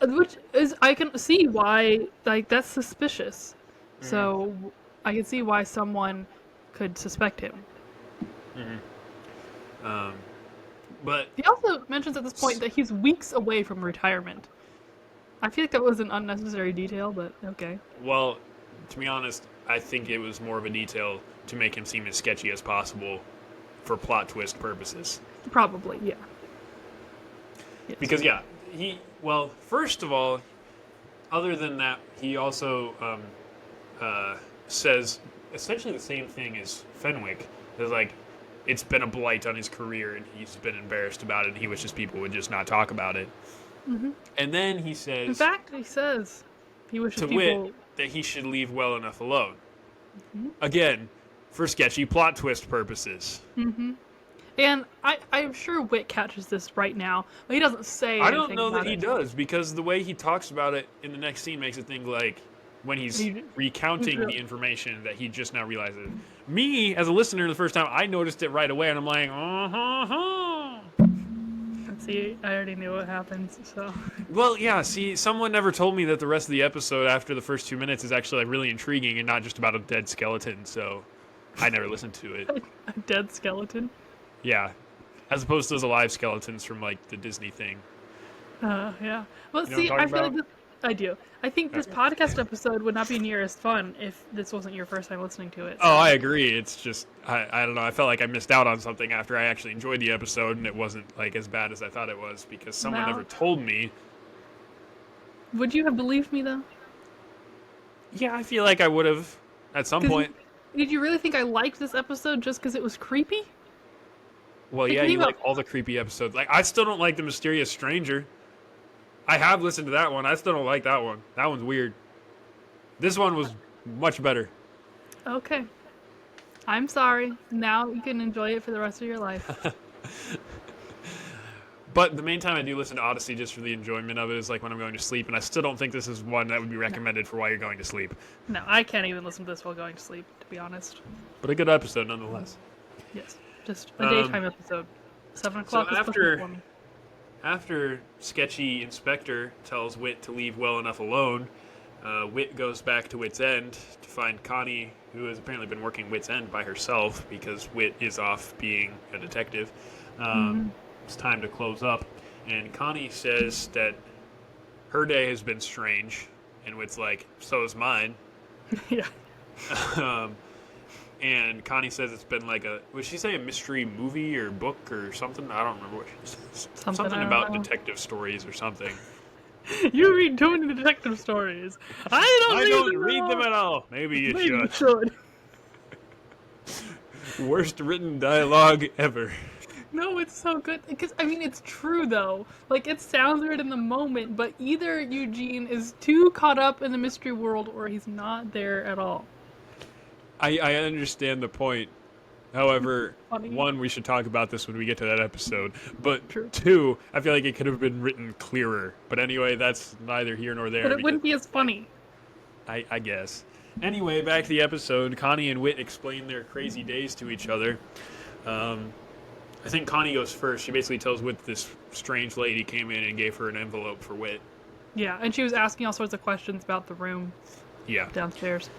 Which is, I can see why, like, that's suspicious. Mm-hmm. So I can see why someone could suspect him. Mm-hmm. But he also mentions at this point that he's weeks away from retirement. I feel like that was an unnecessary detail, but okay. Well, to be honest, I think it was more of a detail to make him seem as sketchy as possible for plot twist purposes. Probably, yeah. Yes. Because, yeah, first of all, other than that, he also says essentially the same thing as Fenwick. There's like, it's been a blight on his career, and he's been embarrassed about it, and he wishes people would just not talk about it. Mm-hmm. And then he says... In fact, he says he wishes to people... Wit that he should leave well enough alone. Mm-hmm. Again, for sketchy plot twist purposes. Mm-hmm. And I'm sure Wit catches this right now, but he doesn't say anything. I don't know that he does, because the way he talks about it in the next scene makes it think like when he's recounting the information that he just now realizes. Me, as a listener the first time, I noticed it right away, and I'm like, See, I already knew what happens, so... Well, yeah, see, someone never told me that the rest of the episode after the first 2 minutes is actually like really intriguing and not just about a dead skeleton, so I never listened to it. A dead skeleton? Yeah, as opposed to those alive skeletons from like the Disney thing. Yeah. Well, you know see, I feel about? like I do. I think this podcast episode would not be near as fun if this wasn't your first time listening to it. So. Oh, I agree. It's just, I don't know. I felt like I missed out on something after I actually enjoyed the episode, and it wasn't like as bad as I thought it was because someone never told me. Would you have believed me though? Yeah, I feel like I would have at some point. Did you really think I liked this episode just because it was creepy? Well, yeah, you like all the creepy episodes. Like, I still don't like The Mysterious Stranger. I have listened to that one. I still don't like that one. That one's weird. This one was much better. Okay. I'm sorry. Now you can enjoy it for the rest of your life. But the main time I do listen to Odyssey just for the enjoyment of it is like when I'm going to sleep, and I still don't think this is one that would be recommended for while you're going to sleep. No, I can't even listen to this while going to sleep, to be honest. But a good episode nonetheless. Yes. Just a daytime episode. 7 o'clock is perfect for me. After sketchy Inspector tells Wit to leave well enough alone, Wit goes back to Wit's End to find Connie, who has apparently been working Wit's End by herself because Wit is off being a detective. It's time to close up. And Connie says that her day has been strange, and Wit's like, so is mine. Yeah. And Connie says it's been like would she say a mystery movie or book or something? I don't remember what she says. Something about detective stories or something. You read too many detective stories. I don't read them at all. Maybe you should. Worst written dialogue ever. No, it's so good. Because, I mean, it's true, though. Like, it sounds weird in the moment, but either Eugene is too caught up in the mystery world or he's not there at all. I understand the point. However, one, we should talk about this when we get to that episode. But two, I feel like it could have been written clearer. But anyway, that's neither here nor there. But it wouldn't be as funny. I guess. Anyway, back to the episode. Connie and Wit explain their crazy days to each other. I think Connie goes first. She basically tells Wit this strange lady came in and gave her an envelope for Wit. Yeah, and she was asking all sorts of questions about the room downstairs.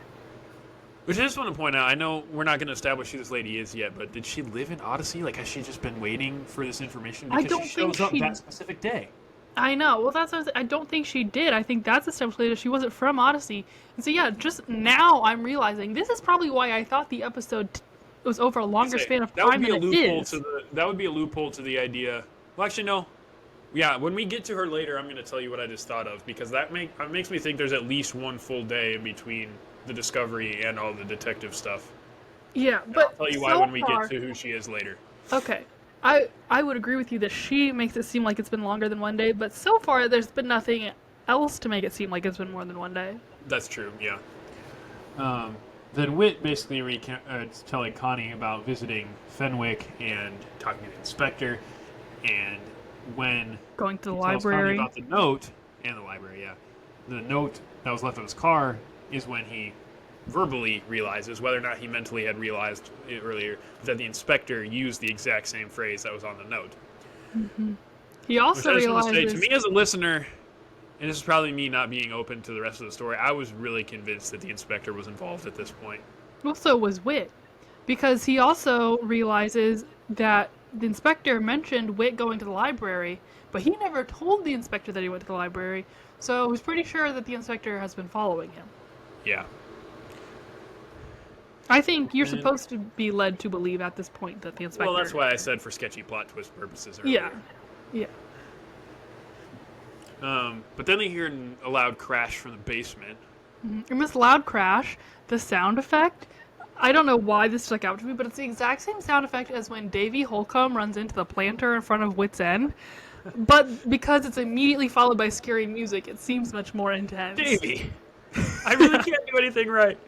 Which I just want to point out, I know we're not going to establish who this lady is yet, but did she live in Odyssey? Like, has she just been waiting for this information? Because she shows up that specific day. I know. Well, that's what I don't think she did. I think that's established later. She wasn't from Odyssey. And so, yeah, just now I'm realizing this is probably why I thought the episode was over a longer span of time than it is. That would be a loophole to the idea. Well, actually, no. Yeah, when we get to her later, I'm going to tell you what I just thought of, because that makes me think there's at least one full day in between the discovery and all the detective stuff. Yeah, but I'll tell you why when we get to who she is later. Okay. I would agree with you that she makes it seem like it's been longer than one day, but so far there's been nothing else to make it seem like it's been more than one day. That's true, yeah. Then Wit basically telling Connie about visiting Fenwick and talking to the inspector, and when going to the Connie library about the note, and the library, yeah. The note that was left in his car is when he verbally realizes, whether or not he mentally had realized it earlier, that the inspector used the exact same phrase that was on the note. Mm-hmm. He also realizes... To me as a listener, and this is probably me not being open to the rest of the story, I was really convinced that the inspector was involved at this point. Well, so was Whit, because he also realizes that the inspector mentioned Whit going to the library, but he never told the inspector that he went to the library, so he's pretty sure that the inspector has been following him. Yeah. I think you're supposed to be led to believe at this point that the inspector... Well, that's why I said for sketchy plot twist purposes earlier. Yeah. But then they hear a loud crash from the basement. Mm-hmm. And this loud crash, the sound effect, I don't know why this stuck out to me, but it's the exact same sound effect as when Davy Holcomb runs into the planter in front of Wit's End. But because it's immediately followed by scary music, it seems much more intense. Davy! I really can't do anything right.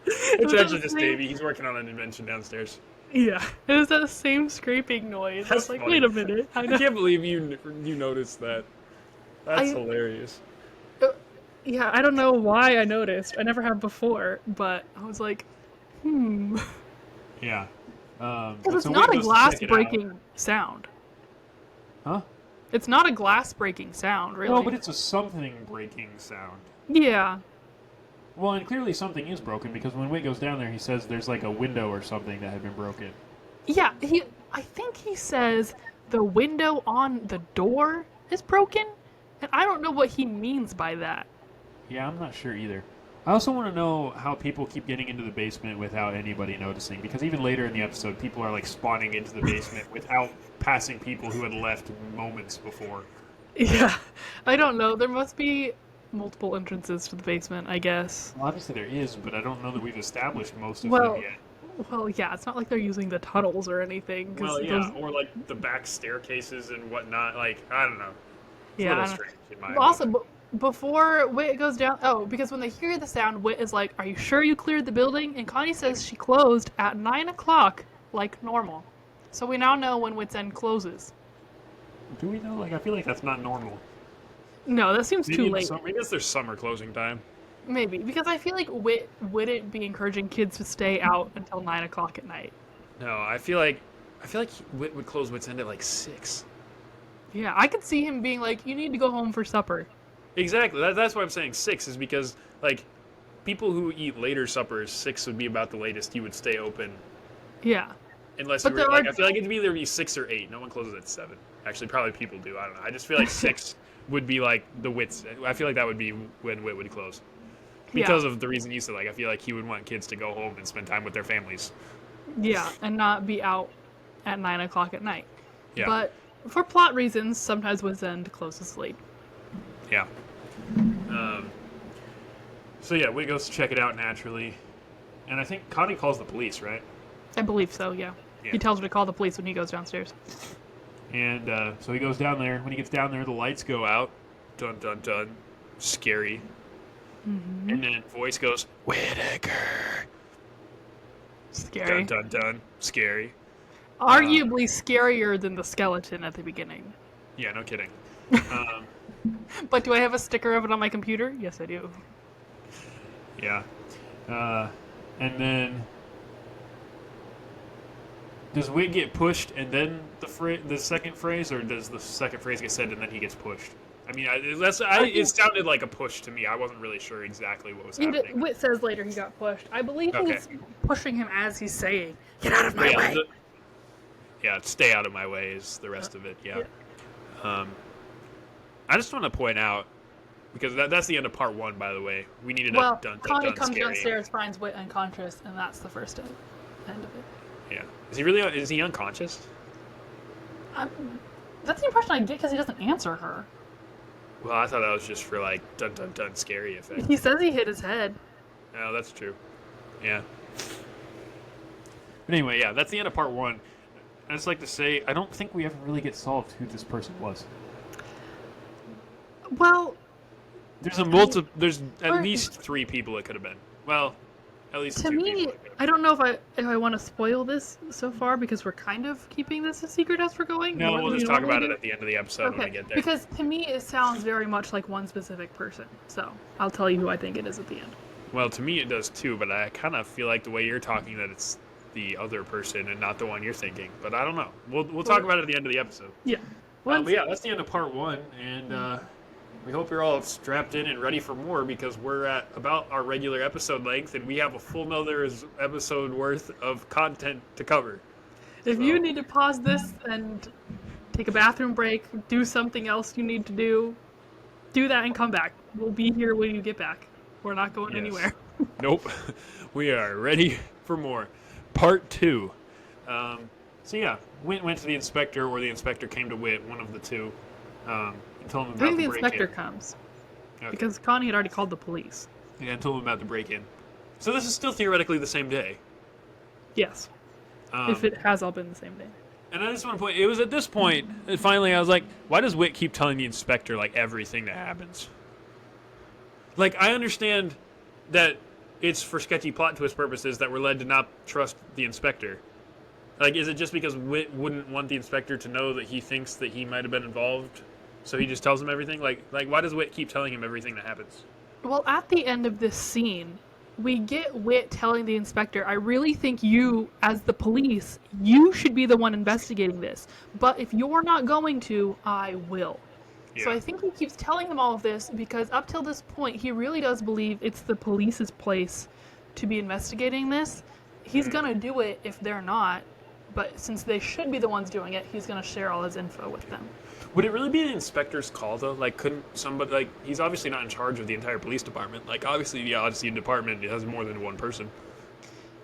It's actually just Davy. He's working on an invention downstairs. Yeah. It was that same scraping noise. That's I was like, funny. wait a minute. I can't believe you noticed that. That's hilarious. Yeah, I don't know why I noticed. I never have before, but I was like, Yeah. Because it's not a glass-breaking sound. Huh? It's not a glass-breaking sound, really. No, but it's a something-breaking sound. Yeah. Well, and clearly something is broken, because when Whit goes down there, he says there's like a window or something that had been broken. Yeah, I think he says the window on the door is broken, and I don't know what he means by that. Yeah, I'm not sure either. I also want to know how people keep getting into the basement without anybody noticing, because even later in the episode, people are like Spawning into the basement without passing people who had left moments before. Yeah, I don't know. There must be multiple entrances to the basement, I guess. Well, obviously there is, but I don't know that we've established most of Well, them yet. Well, yeah, it's not like they're using the tunnels or anything. Well, yeah, or like the back staircases and whatnot. Like, I don't know. It's a little strange in my opinion. Also, before Whit goes down... Oh, because when they hear the sound, Whit is like, are you sure you cleared the building? And Connie says she closed at 9 o'clock, like normal. So we now know when Wit's End closes. Do we know? Like, I feel like that's not normal. No, that seems too late. Maybe it's their summer closing time. Maybe, because I feel like Whit wouldn't be encouraging kids to stay out until 9 o'clock at night. No, I feel like Whit would close Wit's End at like 6. Yeah, I could see him being like, you need to go home for supper. Exactly. That's why I'm saying 6 is because, like, people who eat later suppers, 6 would be about the latest you would stay open. Yeah. Unless you were, like, I feel like it'd either be 6 or 8. No one closes at 7. Actually, probably people do. I don't know. I just feel like 6 would be, like, the Wit's. I feel like that would be when Whit would close. Because of the reason you said, like, I feel like he would want kids to go home and spend time with their families. Yeah, and not be out at 9 o'clock at night. Yeah. But for plot reasons, sometimes Wit's End closes late. Yeah. So yeah, Whit goes to check it out naturally. And I think Connie calls the police, right? I believe so, yeah. He tells her to call the police when he goes downstairs. And so he goes down there. When he gets down there, the lights go out. Dun, dun, dun. Scary. Mm-hmm. And then voice goes, Whittaker. Scary. Dun, dun, dun. Scary. Arguably scarier than the skeleton at the beginning. Yeah, no kidding. But do I have a sticker of it on my computer? Yes, I do. Yeah. And then... Does Whit get pushed and then the second phrase, or does the second phrase get said and then he gets pushed? I mean, it sounded like a push to me. I wasn't really sure exactly what was happening. Whit says later he got pushed. I believe he's pushing him as he's saying, "Get out of my way." Yeah, stay out of my way is the rest of it. Yeah. I just want to point out, because that's the end of part 1, by the way. We needed a dun Connie dun comes scary. downstairs, finds Whit unconscious, and that's the first end of it. Yeah. Is he unconscious? That's the impression I get because he doesn't answer her. Well, I thought that was just for, like, dun dun dun scary effect. He says he hit his head. Oh, that's true. Yeah. But anyway, yeah, that's the end of part 1. I just like to say, I don't think we ever really get solved who this person was. Well, there's at least 3 people it could have been. Well, at least to 2 me, people. I don't know if I want to spoil this so far because we're kind of keeping this a secret as we're going. No, we'll just talk about it at the end of the episode when we get there. Because to me, it sounds very much like one specific person. So I'll tell you who I think it is at the end. Well, to me it does too, but I kind of feel like the way you're talking that it's the other person and not the one you're thinking. But I don't know. We'll talk about it at the end of the episode. Yeah. But yeah, that's the end of part 1, and we hope you're all strapped in and ready for more because we're at about our regular episode length and we have a full another episode worth of content to cover. If you need to pause this and take a bathroom break, do something else you need to do that and come back. We'll be here when you get back. We're not going anywhere. Nope. We are ready for more. Part 2. So yeah, went to the inspector, or the inspector came to Whit, one of the two. And told him about I think the break-in. inspector comes. Okay. Because Connie had already called the police. Yeah, and told him about the break-in. So this is still theoretically the same day. Yes. If it has all been the same day. And I just want to point, it was at this point that finally I was like, why does Whit keep telling the inspector, like, everything that happens? Like, I understand that it's for sketchy plot twist purposes that we're led to not trust the inspector. Like, is it just because Whit wouldn't want the inspector to know that he thinks that he might have been involved, so he just tells him everything? Like why does Whit keep telling him everything that happens? Well, at the end of this scene, we get Whit telling the inspector, I really think you, as the police, you should be the one investigating this. But if you're not going to, I will. Yeah. So I think he keeps telling them all of this because up till this point, he really does believe it's the police's place to be investigating this. He's going to do it if they're not. But since they should be the ones doing it, he's going to share all his info with them. Would it really be the inspector's call, though? Like, couldn't somebody, like, he's obviously not in charge of the entire police department. Like, obviously, the Odyssey department has more than one person.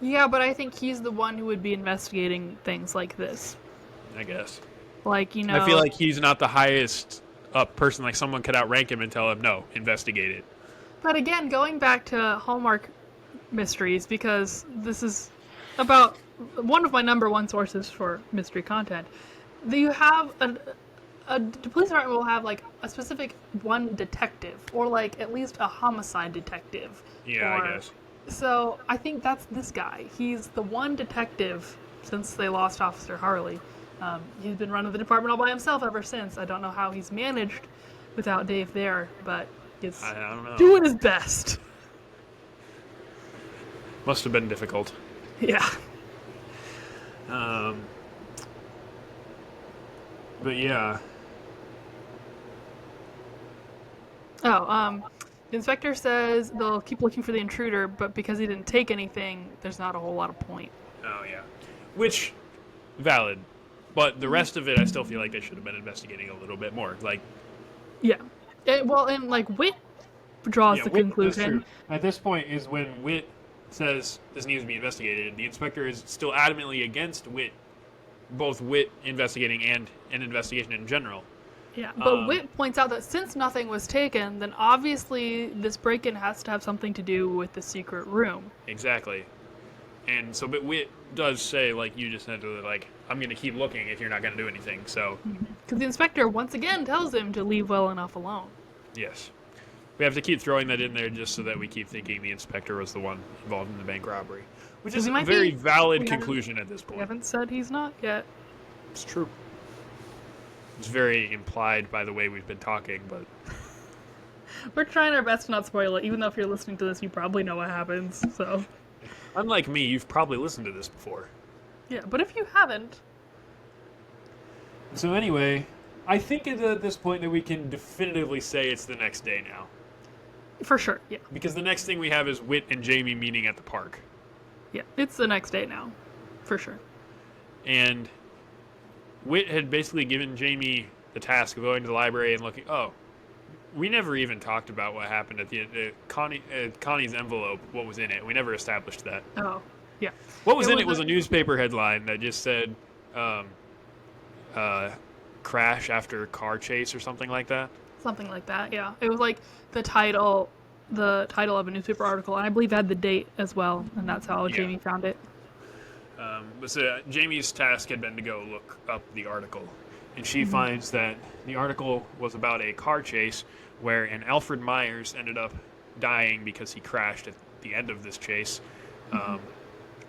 Yeah, but I think he's the one who would be investigating things like this. I guess. Like, you know... I feel like he's not the highest up person. Like, someone could outrank him and tell him, no, investigate it. But again, going back to Hallmark mysteries, because this is about one of my number one sources for mystery content, you have the police department will have like a specific one detective, or like at least a homicide detective. Yeah, I guess. So I think that's this guy. He's the one detective since they lost Officer Harley. He's been running the department all by himself ever since. I don't know how he's managed without Dave there, but he's doing his best. Must have been difficult. Yeah. But yeah. The inspector says they'll keep looking for the intruder, but because he didn't take anything, there's not a whole lot of point. Oh, yeah. Which, valid. But the rest of it, I still feel like they should have been investigating a little bit more. Like, yeah. And like, Whit draws the conclusion. At this point is when Whit says this needs to be investigated. The inspector is still adamantly against Whit, both Whit investigating and an investigation in general. Yeah, but Whit points out that since nothing was taken, then obviously this break-in has to have something to do with the secret room. Exactly. And so, but Whit does say, like, you just said, like, I'm going to keep looking if you're not going to do anything, so... Because the inspector once again tells him to leave well enough alone. Yes. We have to keep throwing that in there just so that we keep thinking the inspector was the one involved in the bank robbery. Which is a very valid conclusion at this point. We haven't said he's not yet. It's true. It's very implied by the way we've been talking, but... We're trying our best to not spoil it, even though if you're listening to this, you probably know what happens, so... Unlike me, you've probably listened to this before. Yeah, but if you haven't... So anyway, I think at this point that we can definitively say it's the next day now. For sure, yeah. Because the next thing we have is Whit and Jamie meeting at the park. Yeah, it's the next day now. For sure. And Whit had basically given Jamie the task of going to the library and looking... Oh, we never even talked about what happened at the end. Connie's envelope, what was in it. We never established that. Oh, yeah. What was in it was a newspaper headline that just said, crash after car chase or something like that. Something like that, yeah. It was like the title of a newspaper article, and I believe it had the date as well, and that's how Jamie found it. So Jamie's task had been to go look up the article, and she finds that the article was about a car chase where an Alfred Myers ended up dying because he crashed at the end of this chase.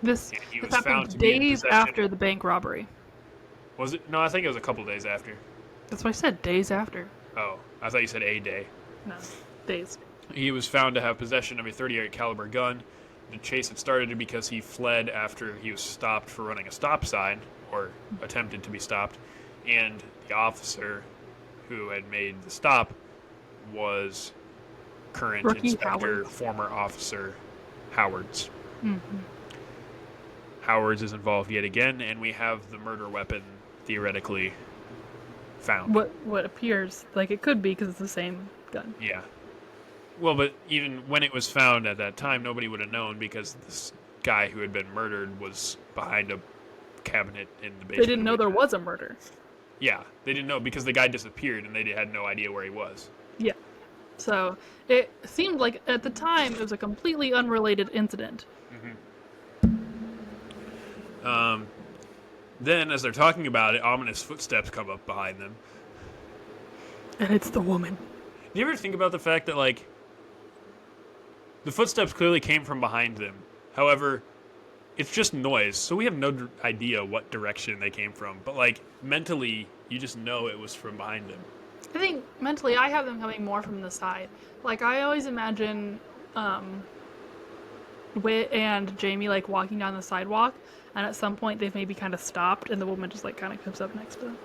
This happened days after the bank robbery. Was it? No, I think it was a couple days after. That's what I said, days after. Oh, I thought you said a day. No, days. He was found to have possession of a .38 caliber gun. The chase had started because he fled after he was stopped for running a stop sign, or attempted to be stopped, and the officer who had made the stop was current Rookie inspector, Howard. former officer Howard's. Mm-hmm. Howard's is involved yet again, and we have the murder weapon theoretically found. What appears like it could be because it's the same gun. Yeah. Well, but even when it was found at that time, nobody would have known because this guy who had been murdered was behind a cabinet in the basement. They didn't know there was a murder. Yeah, they didn't know because the guy disappeared and they had no idea where he was. Yeah. So it seemed like at the time it was a completely unrelated incident. Then, as they're talking about it, ominous footsteps come up behind them. And it's the woman. Do you ever think about the fact that, like, the footsteps clearly came from behind them? However, it's just noise, so we have no idea what direction they came from. But, like, mentally, you just know it was from behind them. I think mentally I have them coming more from the side. Like, I always imagine Whit and Jamie, like, walking down the sidewalk, and at some point they've maybe kind of stopped, and the woman just, like, kind of comes up next to them.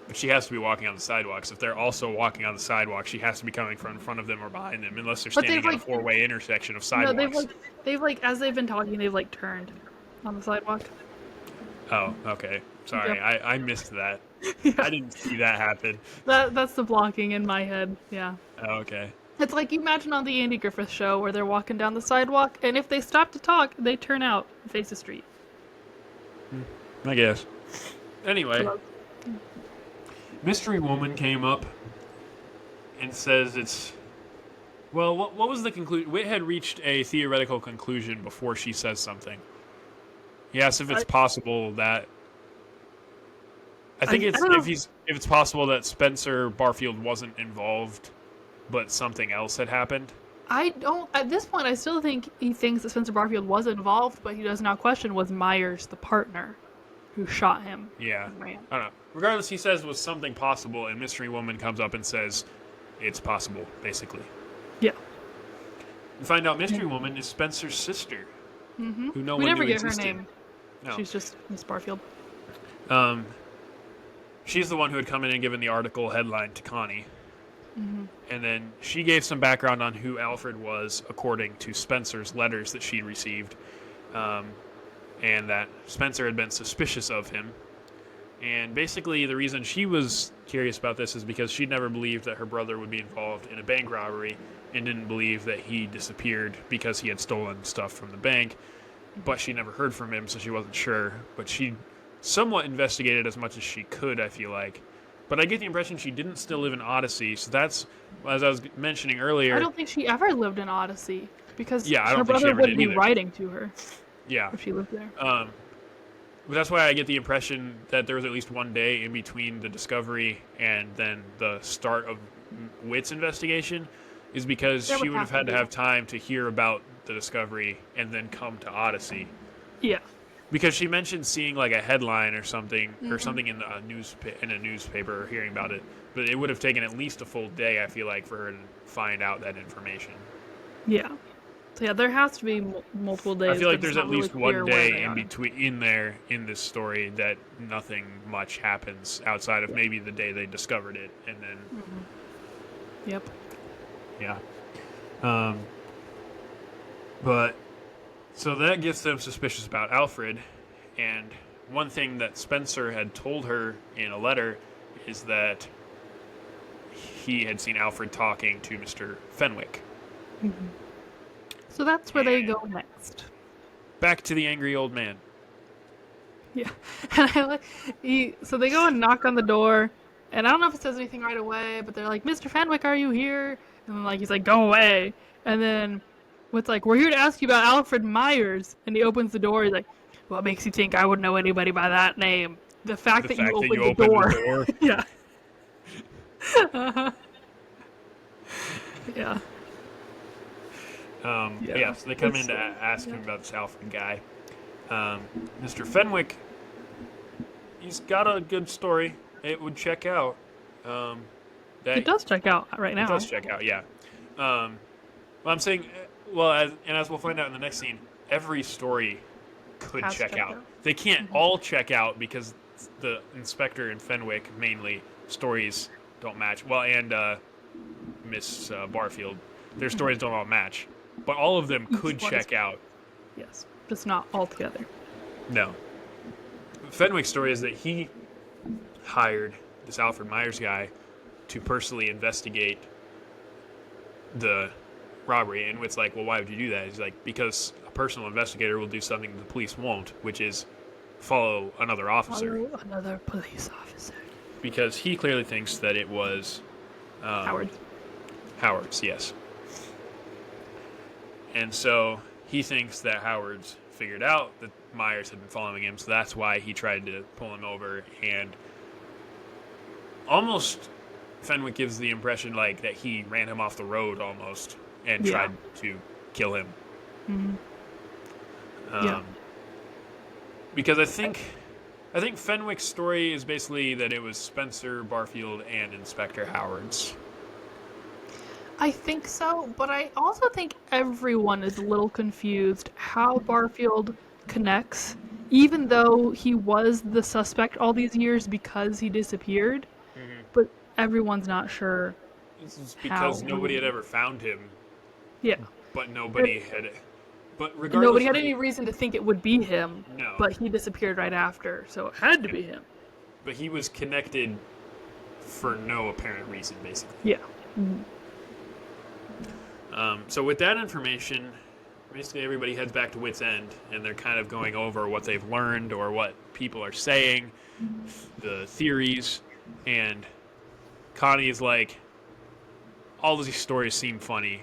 But she has to be walking on the sidewalks. If they're also walking on the sidewalk, she has to be coming from in front of them or behind them, unless they're standing in a four-way intersection of sidewalks. No, they've as they've been talking, they've, like, turned on the sidewalk. Oh, okay. Sorry, Yep. I missed that. Yeah. I didn't see that happen. That's the blocking in my head, yeah. Oh, okay. It's like you imagine on the Andy Griffith Show where they're walking down the sidewalk, and if they stop to talk, they turn out and face the street. I guess. Anyway, Mystery Woman came up and says it's... Well, what was the conclusion? Whit had reached a theoretical conclusion before she says something. He asks if it's possible that... I think if it's possible that Spencer Barfield wasn't involved, but something else had happened. At this point, I still think he thinks that Spencer Barfield was involved, but he does not question was Myers the partner who shot him. Yeah. I don't know. Regardless, he says was something possible, and Mystery Woman comes up and says it's possible, basically. Yeah. We find out Mystery Woman is Spencer's sister, who no We one never knew get existed. her name. No. She's just Miss Barfield. She's the one who had come in and given the article headline to Connie. And then she gave some background on who Alfred was according to Spencer's letters that she received, and that Spencer had been suspicious of him. And basically the reason she was curious about this is because she'd never believed that her brother would be involved in a bank robbery and didn't believe that he disappeared because he had stolen stuff from the bank. But she never heard from him, so she wasn't sure. But she somewhat investigated as much as she could, I feel like. But I get the impression she didn't still live in Odyssey, so that's, as I was mentioning earlier... I don't think she ever lived in Odyssey, because I her don't think she brother ever wouldn't did be either. writing to her Yeah. if she lived there. But that's why I get the impression that there was at least one day in between the discovery and then the start of Whit's investigation, is because she would have had to have time to hear about the discovery and then come to Odyssey. Yeah. Because she mentioned seeing like a headline or something in a newspaper or hearing about it, but it would have taken at least a full day, I feel like, for her to find out that information. Yeah. So yeah, there has to be multiple days. I feel like but it's there's not at least really clear one where day they in are. between in this story that nothing much happens outside of maybe the day they discovered it, and then Yep. yeah. But so that gets them suspicious about Alfred, and one thing that Spencer had told her in a letter is that he had seen Alfred talking to Mr. Fenwick. So that's where they go next. Back to the angry old man. Yeah. And I like so they go and knock on the door, and I don't know if it says anything right away, but they're like, "Mr. Fenwick, are you here?" And then, like, he's like, "Go away." And then Whit's like, "We're here to ask you about Alfred Myers." And he opens the door. He's like, "What makes you think I would know anybody by that name?" The fact that you opened the door. Yeah. Yeah. So they come in to ask him about this Alfred guy. Mr. Fenwick, he's got a good story. It would check out. It does check out right now. It does check out, yeah. Well, I'm saying, as we'll find out in the next scene, every story could check out. They can't all check out because the inspector and Fenwick, mainly, stories don't match. Well, and Miss Barfield. Their stories don't all match, but all of them could check out. Yes, just not all together. No. Fenwick's story is that he hired this Alfred Myers guy to personally investigate the robbery, and it's like, well, why would you do that? He's like, because a personal investigator will do something the police won't, which is follow another officer. Follow another police officer. Because he clearly thinks that it was Howard's, yes. And so he thinks that Howard's figured out that Myers had been following him, so that's why he tried to pull him over, and almost Fenwick gives the impression like that he ran him off the road almost and tried to kill him. Mm-hmm. Because I think Fenwick's story is basically that it was Spencer Barfield and Inspector Howard's. I think so, but I also think everyone is a little confused how Barfield connects, even though he was the suspect all these years because he disappeared. Mm-hmm. But everyone's not sure. It's because nobody had ever found him. Yeah. But nobody had. But regardless, nobody had any reason to think it would be him. No. But he disappeared right after, so it had to be him. But he was connected for no apparent reason, basically. Yeah. Mm-hmm. So with that information, basically everybody heads back to Wit's End, and they're kind of going over what they've learned or what people are saying, the theories, and Connie is like, all of these stories seem funny,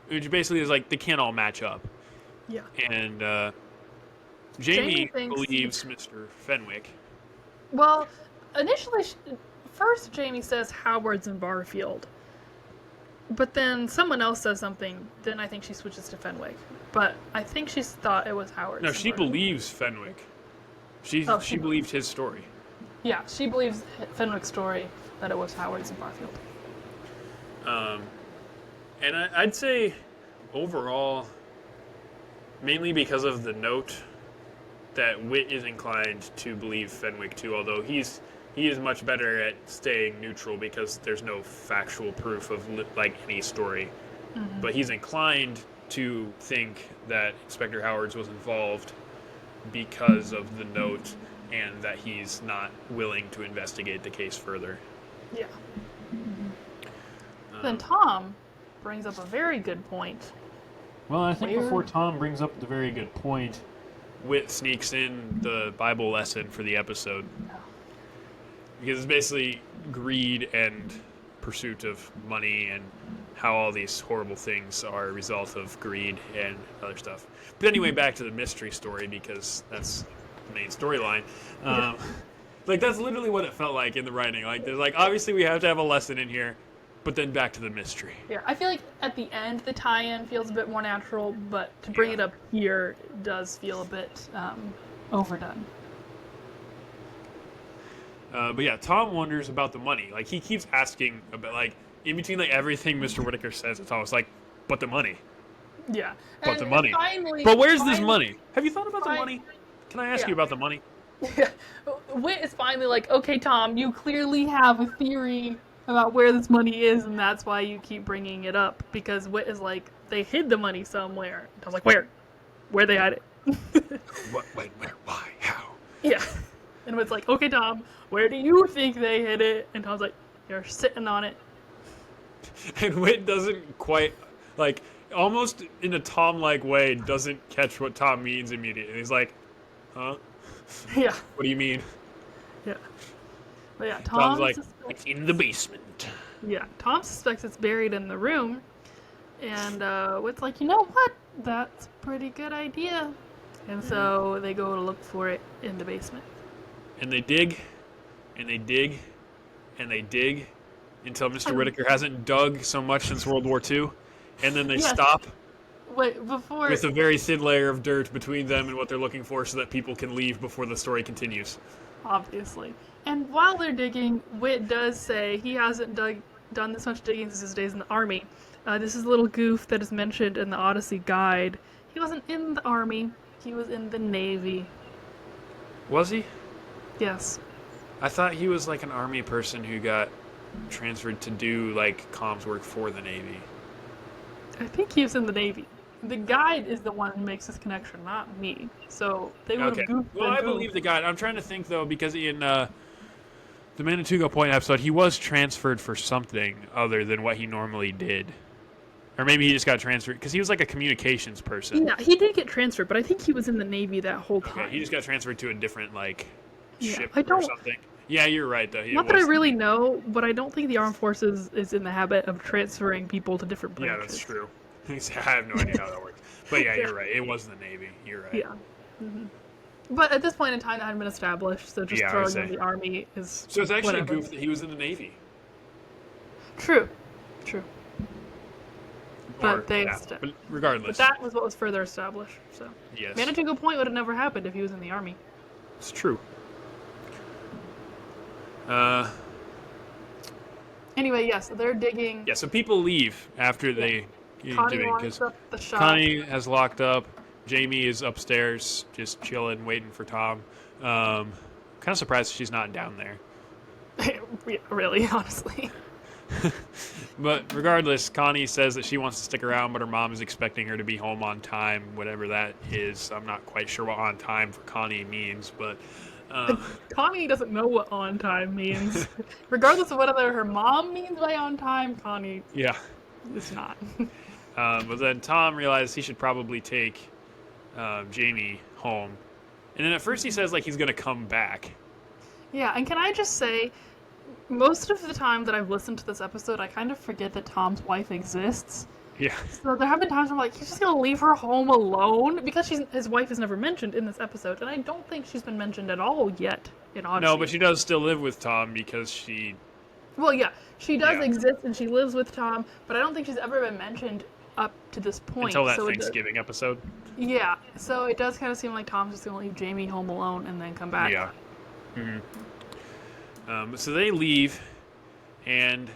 which basically is like, they can't all match up. Yeah. And Jamie believes Mr. Fenwick. Well, initially, first Jamie says Howard's and Barfield. But then someone else says something, then I think she switches to Fenwick. But I think she thought it was Howard. No, she believes Fenwick. She believed his story. Yeah, she believes Fenwick's story, that it was Howard's and Barfield. And I'd say overall, mainly because of the note, that Whit is inclined to believe Fenwick too, although he is much better at staying neutral because there's no factual proof of like any story. Mm-hmm. But he's inclined to think that Inspector Howard's was involved because of the note and that he's not willing to investigate the case further. Yeah. Mm-hmm. Then Tom brings up a very good point. Well, I think before Tom brings up the very good point, Whit sneaks in the Bible lesson for the episode. Because it's basically greed and pursuit of money and how all these horrible things are a result of greed and other stuff. But anyway, back to the mystery story, because that's the main storyline. Like, that's literally what it felt like in the writing. Like, there's like, obviously we have to have a lesson in here, but then back to the mystery. Yeah, I feel like at the end the tie-in feels a bit more natural, but to bring it up here does feel a bit overdone. But yeah, Tom wonders about the money. Like, he keeps asking about, like, in between like everything Mr. Whitaker says, it's always like, but the money. Yeah. But the money. Finally, but where's this money? Have you thought about the money? Can I ask you about the money? Yeah. Whit is finally like, okay, Tom, you clearly have a theory about where this money is, and that's why you keep bringing it up. Because Whit is like, they hid the money somewhere. And Tom's like, where? Where they hide it? What, when, where, why, how? Yeah. And Whit's like, okay, Tom, where do you think they hid it? And Tom's like, you're sitting on it. And Whit doesn't quite, like, almost in a Tom-like way, doesn't catch what Tom means immediately. And he's like, huh? Yeah. What do you mean? Yeah. But yeah, Tom's like, it's in the basement. Yeah, Tom suspects it's buried in the room. And Whit's like, you know what? That's a pretty good idea. And so they go to look for it in the basement. And they dig, and they dig, and they dig until Mr. Whitaker hasn't dug so much since World War II. And then they stop. Wait, before... With a very thin layer of dirt between them and what they're looking for so that people can leave before the story continues. Obviously. And while they're digging, Whit does say he hasn't done this much digging since his days in the army. This is a little goof that is mentioned in the Odyssey guide. He wasn't in the army. He was in the Navy. Was he? Yes. I thought he was like an army person who got transferred to do like comms work for the Navy. I think he was in the Navy. The guide is the one who makes this connection, not me. So they would Okay. have goofed. Well, I believe the guide. I'm trying to think though, because in the Manitoba Point episode, he was transferred for something other than what he normally did. Or maybe he just got transferred because he was like a communications person. Yeah, he did get transferred, but I think he was in the Navy that whole time. Okay, he just got transferred to a different ship I or don't, something. Yeah, you're right though. not that I really know, but I don't think the armed forces is in the habit of transferring people to different branches. Yeah, that's true. I have no idea how that works. But yeah, you're right. It was the Navy. You're right. Yeah. Mm-hmm. But at this point in time, that hadn't been established, so just throwing in the Army is. So it's actually whatever. a goof that he was in the Navy. True. Or, But but regardless. But that was what was further established. So Yes. Manitoba Point would have never happened if he was in the Army. It's true. Anyway, yes, they're digging. Yeah, so people leave after they Connie doing locks up the shop. Connie has locked up. Jamie is upstairs, just chilling, waiting for Tom. Kind of surprised she's not down there. Really, honestly. But regardless, Connie says that she wants to stick around, but her mom is expecting her to be home on time, whatever that is. I'm not quite sure what on time for Connie means, but... Connie doesn't know what on time means. Regardless of whether her mom means by on time, Connie is not. But then Tom realizes he should probably take Jamie home. And then at first he says he's going to come back. Yeah, and can I just say, most of the time that I've listened to this episode, I kind of forget that Tom's wife exists. Yeah. So there have been times where I'm he's just going to leave her home alone? Because his wife is never mentioned in this episode, and I don't think she's been mentioned at all yet in Odyssey. No, but she does still live with Tom because she... Well, yeah, she does exist, and she lives with Tom, but I don't think she's ever been mentioned up to this point. Until that Thanksgiving episode. Yeah, so it does kind of seem like Tom's just going to leave Jamie home alone and then come back. Yeah. So they leave, and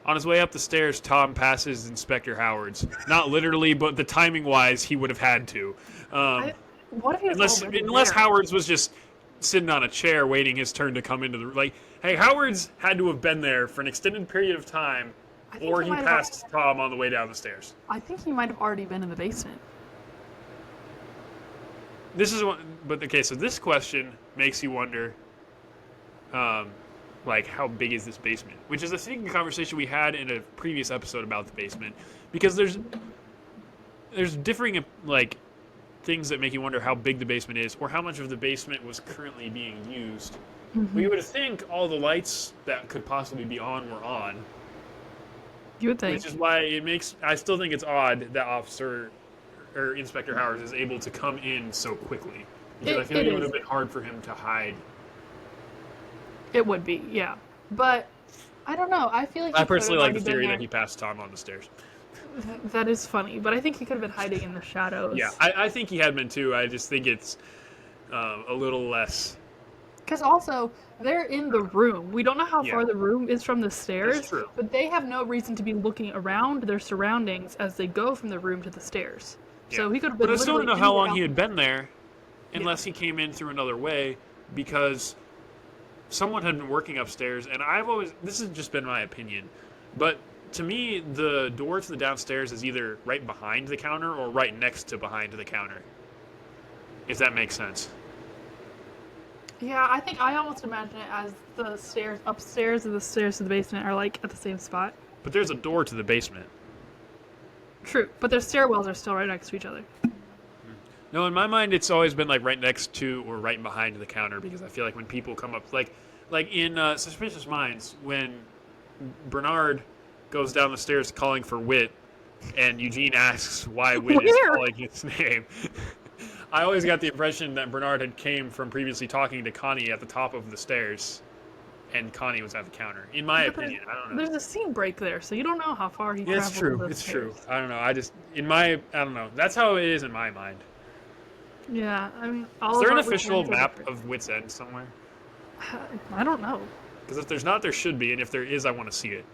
on his way up the stairs, Tom passes Inspector Howard's. Not literally, but the timing-wise, he would have had to. What if he was unless Howard's was just sitting on a chair waiting his turn to come into the... hey, Howard's had to have been there for an extended period of time, or he passed Tom on the way down the stairs. I think he might have already been in the basement. This is one... But, okay, so this question makes you wonder... how big is this basement? Which is a thinking conversation we had in a previous episode about the basement. Because there's differing, things that make you wonder how big the basement is, or how much of the basement was currently being used. Mm-hmm. You would think all the lights that could possibly be on were on. You would think. Which is why I still think it's odd that Inspector Howard is able to come in so quickly. Because I feel like it would have been hard for him to hide. It would be, yeah. But, I don't know. I feel like I personally like the theory that he passed Tom on the stairs. That is funny, but I think he could have been hiding in the shadows. Yeah, I think he had been too. I just think it's a little less... Because also, they're in the room. We don't know how far the room is from the stairs. That's true. But they have no reason to be looking around their surroundings as they go from the room to the stairs. Yeah. So he could have been... But I still don't know how long he had been there, unless he came in through another way, because... someone had been working upstairs, and this has just been my opinion, but to me, the door to the downstairs is either right behind the counter or right next to behind the counter, if that makes sense. Yeah, I think I almost imagine it as the stairs upstairs and the stairs to the basement are at the same spot. But there's a door to the basement. True, but their stairwells are still right next to each other. No, in my mind, it's always been right next to or right behind the counter, because I feel like when people come up, like in Suspicious Minds, when Bernard goes down the stairs calling for Whit, and Eugene asks why Whit is calling his name. I always got the impression that Bernard had came from previously talking to Connie at the top of the stairs, and Connie was at the counter. In my opinion, I don't know. There's a scene break there, so you don't know how far he traveled. It's true. It's true. I don't know. I don't know. That's how it is in my mind. Yeah, I mean, is there an official map of Wits End somewhere? I don't know. Because if there's not, there should be, and if there is, I want to see it.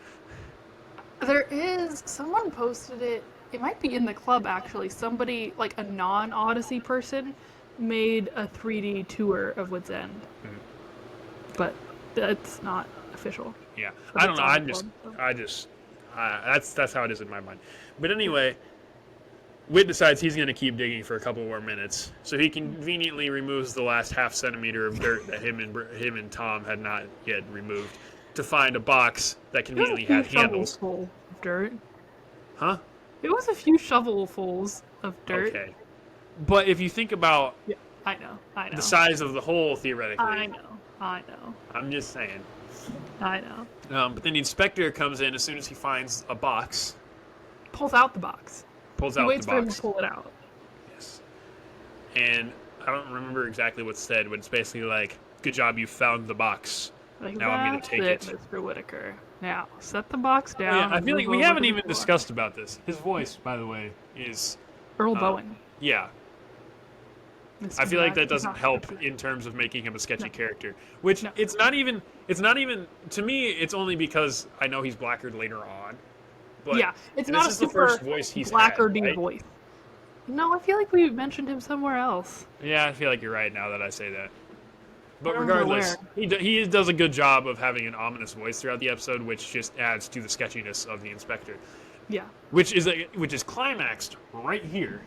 There is. Someone posted it. It might be in the club, actually. Somebody, a non-Odyssey person, made a 3D tour of Wits End. Mm-hmm. But that's not official. Yeah, But I don't it's know. on the club, so. That's how it is in my mind. But anyway, Whit decides he's going to keep digging for a couple more minutes, so he conveniently removes the last half centimeter of dirt that him and Tom had not yet removed to find a box that conveniently had handles. Full of dirt. Huh? It was a few shovelfuls of dirt. Okay. But if you think about Yeah, I know. the size of the hole, theoretically, I know. I'm just saying. I know. But then the inspector comes in as soon as he finds a box. Pulls out the box. Pulls He out waits the for him box. to pull it out. Yes. And I don't remember exactly what's said, but it's basically like, "Good job, you found the box. Like, Now I'm going to take it." Mr. Whitaker. Now, set the box Oh, down. yeah, I feel like move we over haven't to the even floor. discussed about this. His voice, by the way, is Earl Bowen. yeah. Mr. I feel like that Black is doesn't not help scripted. in terms of making him a sketchy character. Which No. it's not even to me. It's only because I know he's Blackguard later on. But Yeah, it's this not a is the super first voice he's Blackguardy had, right? voice. No, I feel like we mentioned him somewhere else. Yeah, I feel like you're right now that I say that. But I don't remember regardless, he does a good job of having an ominous voice throughout the episode, which just adds to the sketchiness of the inspector. Yeah. Which is climaxed right here,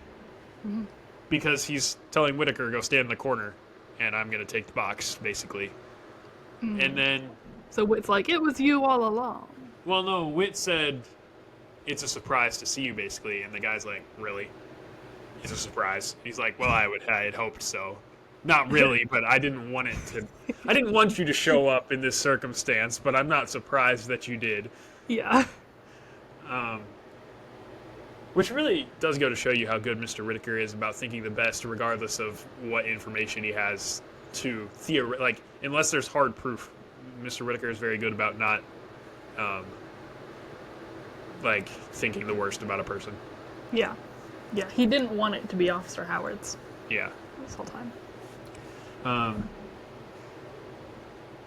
because he's telling Whitaker, "Go stand in the corner, and I'm gonna take the box," basically. And then, So it's like, it was you all along. well, no, Whit said, "It's a surprise to see you," basically, and the guy's like, "Really? It's a surprise?" He's like, "Well, I had hoped so. Not really, but I didn't want you to show up in this circumstance, but I'm not surprised that you did." Yeah. Which really does go to show you how good Mr. Whitaker is about thinking the best, regardless of what information he has to unless there's hard proof. Mr. Whitaker is very good about not, thinking the worst about a person. Yeah. Yeah, he didn't want it to be Officer Howard's Yeah. this whole time.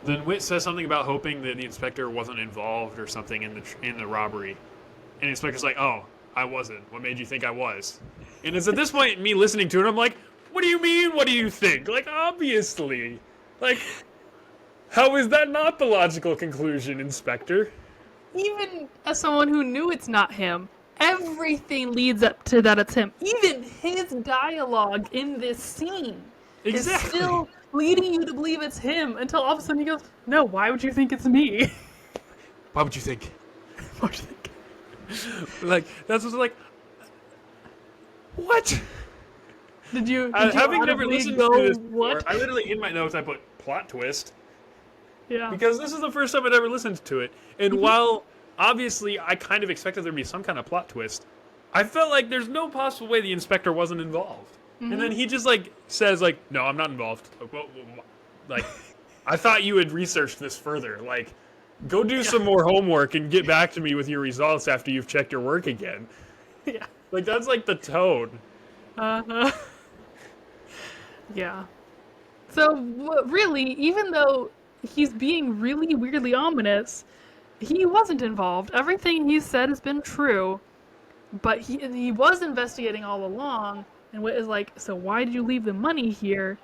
Then Whit says something about hoping that the inspector wasn't involved or something in the robbery, and the inspector's like, "Oh, I wasn't. What made you think I was?" And it's at this point, me listening to it, I'm like, "What do you mean? What do you think? Like, obviously, like, how is that not the logical conclusion, Inspector?" Even as someone who knew it's not him, everything leads up to that it's him. Even his dialogue in this scene is still leading you to believe it's him until all of a sudden he goes, "No, why would you think it's me?" Why would you think? Why would you think? Like, that's what's like, what? Did you Having never audibly listened go, to this before, what? I literally, in my notes, I put plot twist. Yeah. Because this is the first time I'd ever listened to it. And while, obviously, I kind of expected there to be some kind of plot twist, I felt like there's no possible way the inspector wasn't involved. And then he just, says, "No, I'm not involved." I thought you had researched this further. Go do some more homework and get back to me with your results after you've checked your work again. Yeah. That's, the tone. Yeah. So, really, even though he's being really weirdly ominous, he wasn't involved. Everything he said has been true, but he was investigating all along, and Whit is like, "So why did you leave the money here?"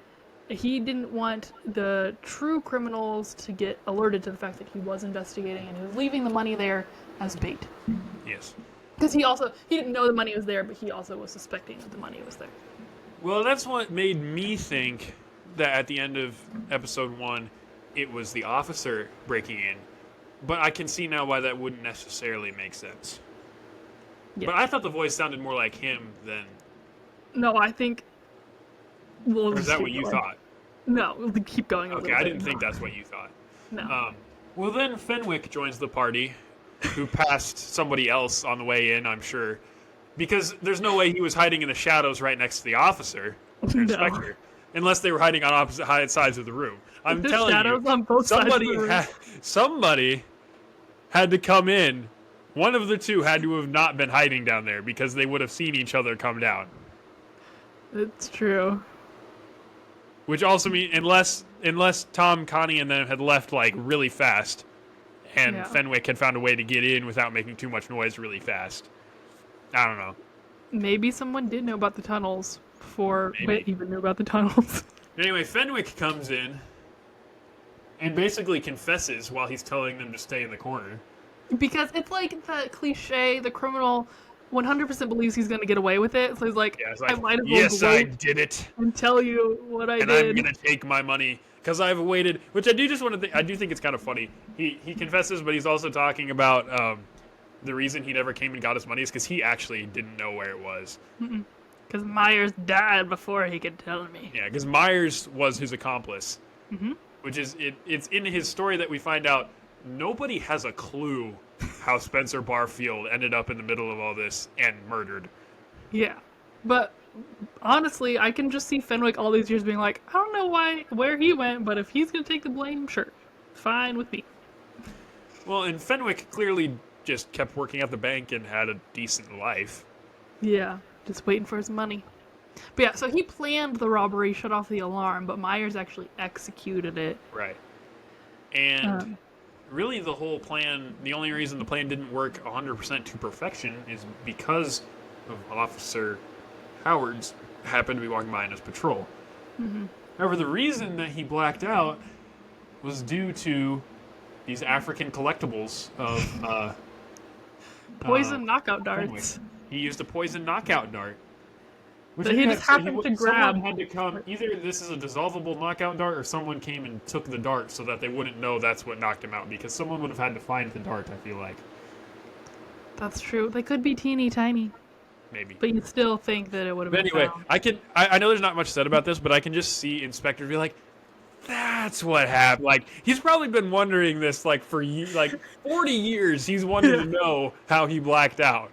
He didn't want the true criminals to get alerted to the fact that he was investigating, and he was leaving the money there as bait. Yes. Because he didn't know the money was there, but he also was suspecting that the money was there. Well, that's what made me think that at the end of episode 1, it was the officer breaking in. But I can see now why that wouldn't necessarily make sense. Yeah. But I thought the voice sounded more like him than... No, I think... Or is that what you thought? No, we'll keep going. Okay, I didn't think that's what you thought. No. Well, then Fenwick joins the party, who passed somebody else on the way in, I'm sure. Because there's no way he was hiding in the shadows right next to the officer, the inspector, unless they were hiding on opposite sides of the room. I'm There's telling shadows you, on both sides of the room. somebody had to come in. One of the two had to have not been hiding down there because they would have seen each other come down. It's true. Which also means unless Tom, Connie, and them had left really fast, and Fenwick had found a way to get in without making too much noise really fast. I don't know. Maybe someone did know about the tunnels before Whit even knew about the tunnels. Anyway, Fenwick comes in, And basically confesses while he's telling them to stay in the corner. Because it's like the cliche, the criminal 100% believes he's going to get away with it. So he's like, Yeah, it's like, I might as well yes, I gloat did it. and tell you what I And did. I'm going to take my money because I've waited, which I do just want to I do think it's kind of funny. He confesses, but he's also talking about the reason he never came and got his money is because he actually didn't know where it was. Because Myers died before he could tell me. Yeah, because Myers was his accomplice. Mm-hmm. Which is, it's in his story that we find out nobody has a clue how Spencer Barfield ended up in the middle of all this and murdered. Yeah. But honestly, I can just see Fenwick all these years being like, I don't know where he went, but if he's going to take the blame, sure. Fine with me. Well, and Fenwick clearly just kept working at the bank and had a decent life. Yeah. Just waiting for his money. But yeah, so he planned the robbery, shut off the alarm, but Myers actually executed it. Right. And really the whole plan, the only reason the plan didn't work 100% to perfection is because of Officer Howard's happened to be walking by in his patrol. Mm-hmm. However, the reason that he blacked out was due to these African collectibles of Poison knockout darts. Fenwick. He used a poison knockout dart. Which That he just happened to grab. Someone had to come. Either this is a dissolvable knockout dart, or someone came and took the dart so that they wouldn't know that's what knocked him out. Because someone would have had to find the dart. I feel like. That's true. They could be teeny tiny. Maybe. But you still think that it would have been Anyway, found. I know there's not much said about this, but I can just see Inspector be like, "That's what happened." Like he's probably been wondering this like for 40 years. He's wanted to know how he blacked out.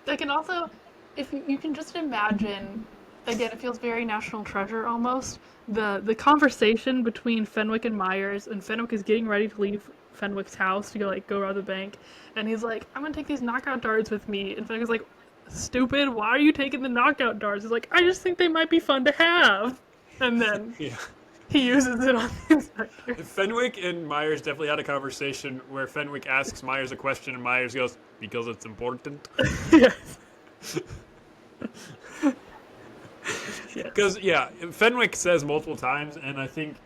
I can also, if you can just imagine, again, it feels very National Treasure almost. The conversation between Fenwick and Myers, and Fenwick is getting ready to leave Fenwick's house to go rob the bank, and he's like, "I'm gonna take these knockout darts with me," and Fenwick's like, "Stupid! Why are you taking the knockout darts?" He's like, "I just think they might be fun to have," and then he uses it on the inspector. Fenwick and Myers definitely had a conversation where Fenwick asks Myers a question, and Myers goes, "Because it's important." Yes. Because Fenwick says multiple times, and I think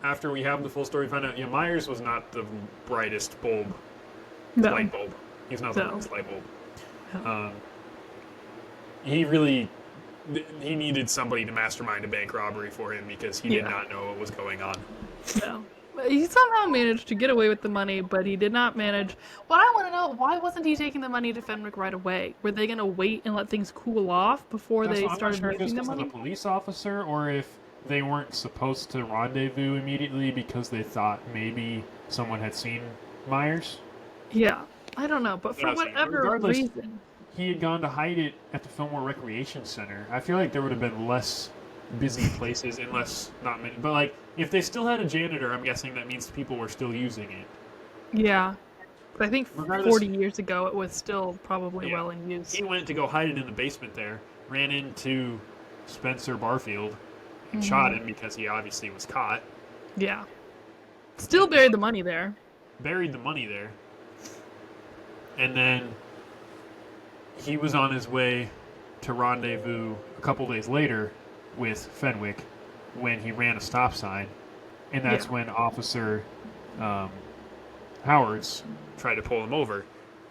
after we have the full story, find out Myers was not the brightest light bulb. He's not the brightest light bulb. No. He needed somebody to mastermind a bank robbery for him because he did not know what was going on. No. He somehow managed to get away with the money, but he did not manage. What I want to know, why wasn't he taking the money to Fenwick right away? Were they going to wait and let things cool off before they started making the money? A police officer, or if they weren't supposed to rendezvous immediately because they thought maybe someone had seen Myers? Yeah, I don't know, but for whatever reason... He had gone to hide it at the Fillmore Recreation Center. I feel like there would have been less busy places and not many. But like, if they still had a janitor, I'm guessing that means people were still using it. Yeah. But I think 40 years ago it was still probably well in use. He went to go hide it in the basement there, ran into Spencer Barfield, and shot him because he obviously was caught. Yeah. Still buried the money there. And then he was on his way to rendezvous a couple days later with Fenwick when he ran a stop sign. And that's when Officer Howards tried to pull him over.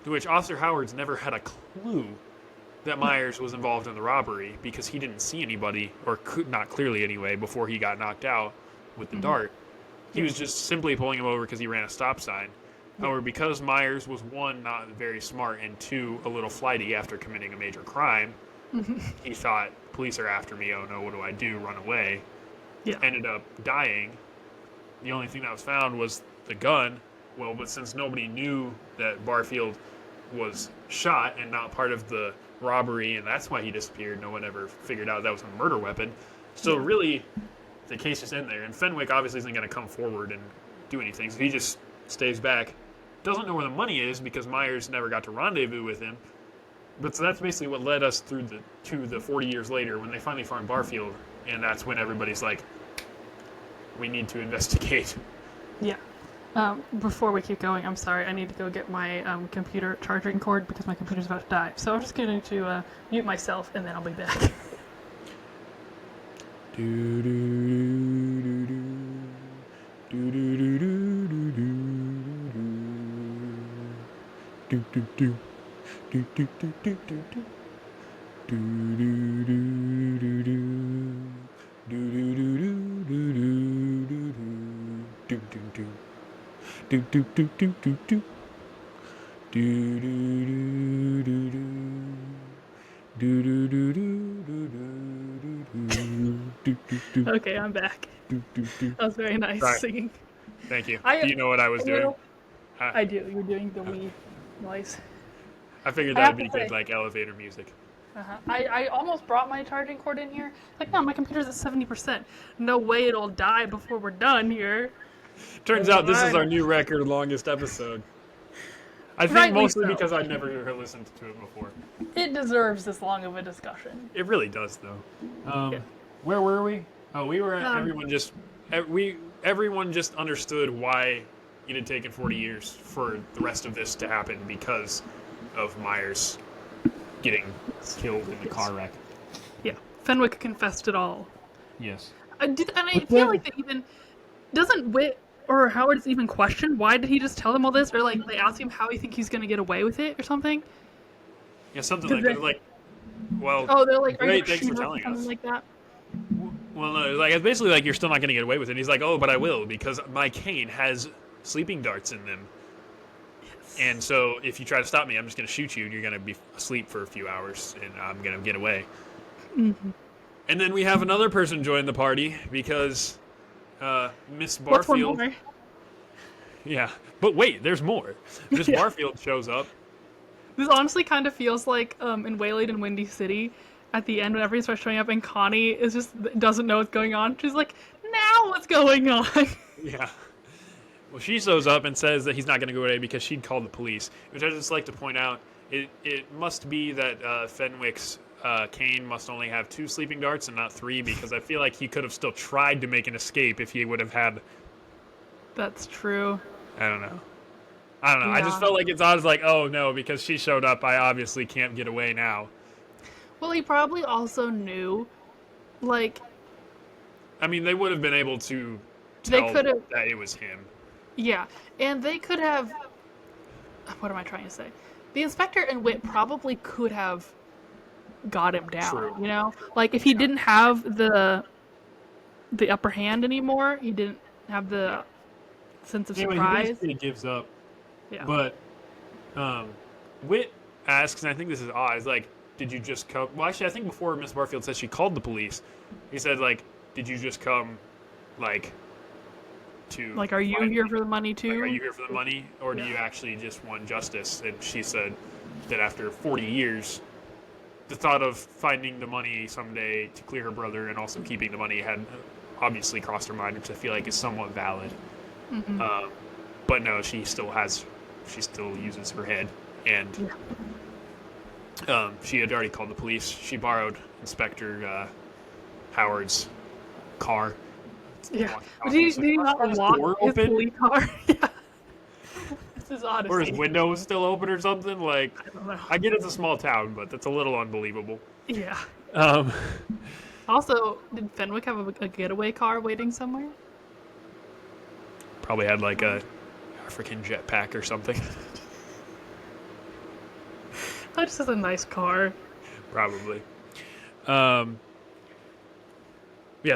To which Officer Howards never had a clue that Myers was involved in the robbery because he didn't see anybody, or could not clearly anyway, before he got knocked out with the dart. He was just simply pulling him over because he ran a stop sign. However, because Myers was, one, not very smart, and two, a little flighty after committing a major crime, he thought, police are after me, oh no, what do I do, run away? Ended up dying. The only thing that was found was the gun. Well, but since nobody knew that Barfield was shot and not part of the robbery, and that's why he disappeared, no one ever figured out that was a murder weapon. So really, the case just ends there. And Fenwick obviously isn't going to come forward and do anything, so he just stays back. Doesn't know where the money is because Myers never got to rendezvous with him. But so that's basically what led us through to the 40 years later when they finally found Barfield, and that's when everybody's like, we need to investigate. Yeah. Before we keep going, I'm sorry, I need to go get my computer charging cord because my computer's about to die. So I'm just going to mute myself and then I'll be back. Do do do do do do do do do do do do do do. Do do do do do. Do do do do do do do do do. Do do do do do do. Do do do do do. Do do do do do do do do. Okay, I'm back. That was very nice Right. singing. Thank you. Do you know what I was doing? I do. You're doing the Wii noise. I figured I that have would be to good, say- like elevator music. I almost brought my charging cord in here. Like, no, my computer's at 70%. No way it'll die before we're done here. Turns out this is our new record longest episode. I think Rightly mostly so. because I've never listened to it before. It deserves this long of a discussion. It really does, though. Yeah. Where were we? Oh, we were at everyone just understood why it had taken 40 years for the rest of this to happen because of Myers getting killed in the car wreck. Yeah, Fenwick confessed it all. Yes. I feel like that even doesn't Whit or Howard's even question why did he just tell them all this, or like they ask him how he think he's gonna get away with it or something. Yeah, something Did like they- that. Like, well, Oh, they're like, are great, you thanks for sure? telling Something us. like that. Well, no, like it's basically like you're still not going to get away with it. And he's like, oh, but I will because my cane has sleeping darts in them. Yes. And so if you try to stop me, I'm just going to shoot you and you're going to be asleep for a few hours and I'm going to get away. Mm-hmm. And then we have another person join the party because Miss What's one Barfield. more? Yeah. But wait, there's more. Miss Yeah. Barfield shows up. This honestly kind of feels like in Waylaid and Windy City, at the end when everyone starts showing up and Connie is just doesn't know what's going on. She's like, now what's going on? Yeah. Well, she shows up and says that he's not going to go away because she'd called the police, which I just like to point out. It must be that Fenwick's cane must only have 2 sleeping darts and not 3 because I feel like he could have still tried to make an escape if he would have had. That's true. I don't know. I just Yeah. felt like it's odd. It's like, oh no, because she showed up, I obviously can't get away now. Well, he probably also knew, like, I mean, they would have been able to They tell could've- that it was him. yeah, and they could have. What am I trying to say? The inspector and Whit probably could have got him down. True. You know, like if he didn't have the upper hand anymore, he didn't have the sense of Anyway, he surprise. basically gives up. Yeah. But Whit asks, and I think this is odd, is like, did you just come? Well, actually, I think before Miss Barfield said she called the police, he said, like, did you just come, like, to... Like, are you find here me? for the money too? Like, are you here for the money, or do you actually just want justice? And she said that after 40 years, the thought of finding the money someday to clear her brother and also keeping the money had obviously crossed her mind, which I feel like is somewhat valid. Mhm. But no, she still uses her head, and she had already called the police. She borrowed Inspector Howard's car. Yeah. Did he not His lock door his open? police car? Yeah. This is Odyssey. Or his window was still open or something. Like, I don't know. I get it's a small town, but that's a little unbelievable. Yeah. Um, Also, did Fenwick have a getaway car waiting somewhere? probably had like a African jetpack or something. That just is a nice car. Probably. Yeah,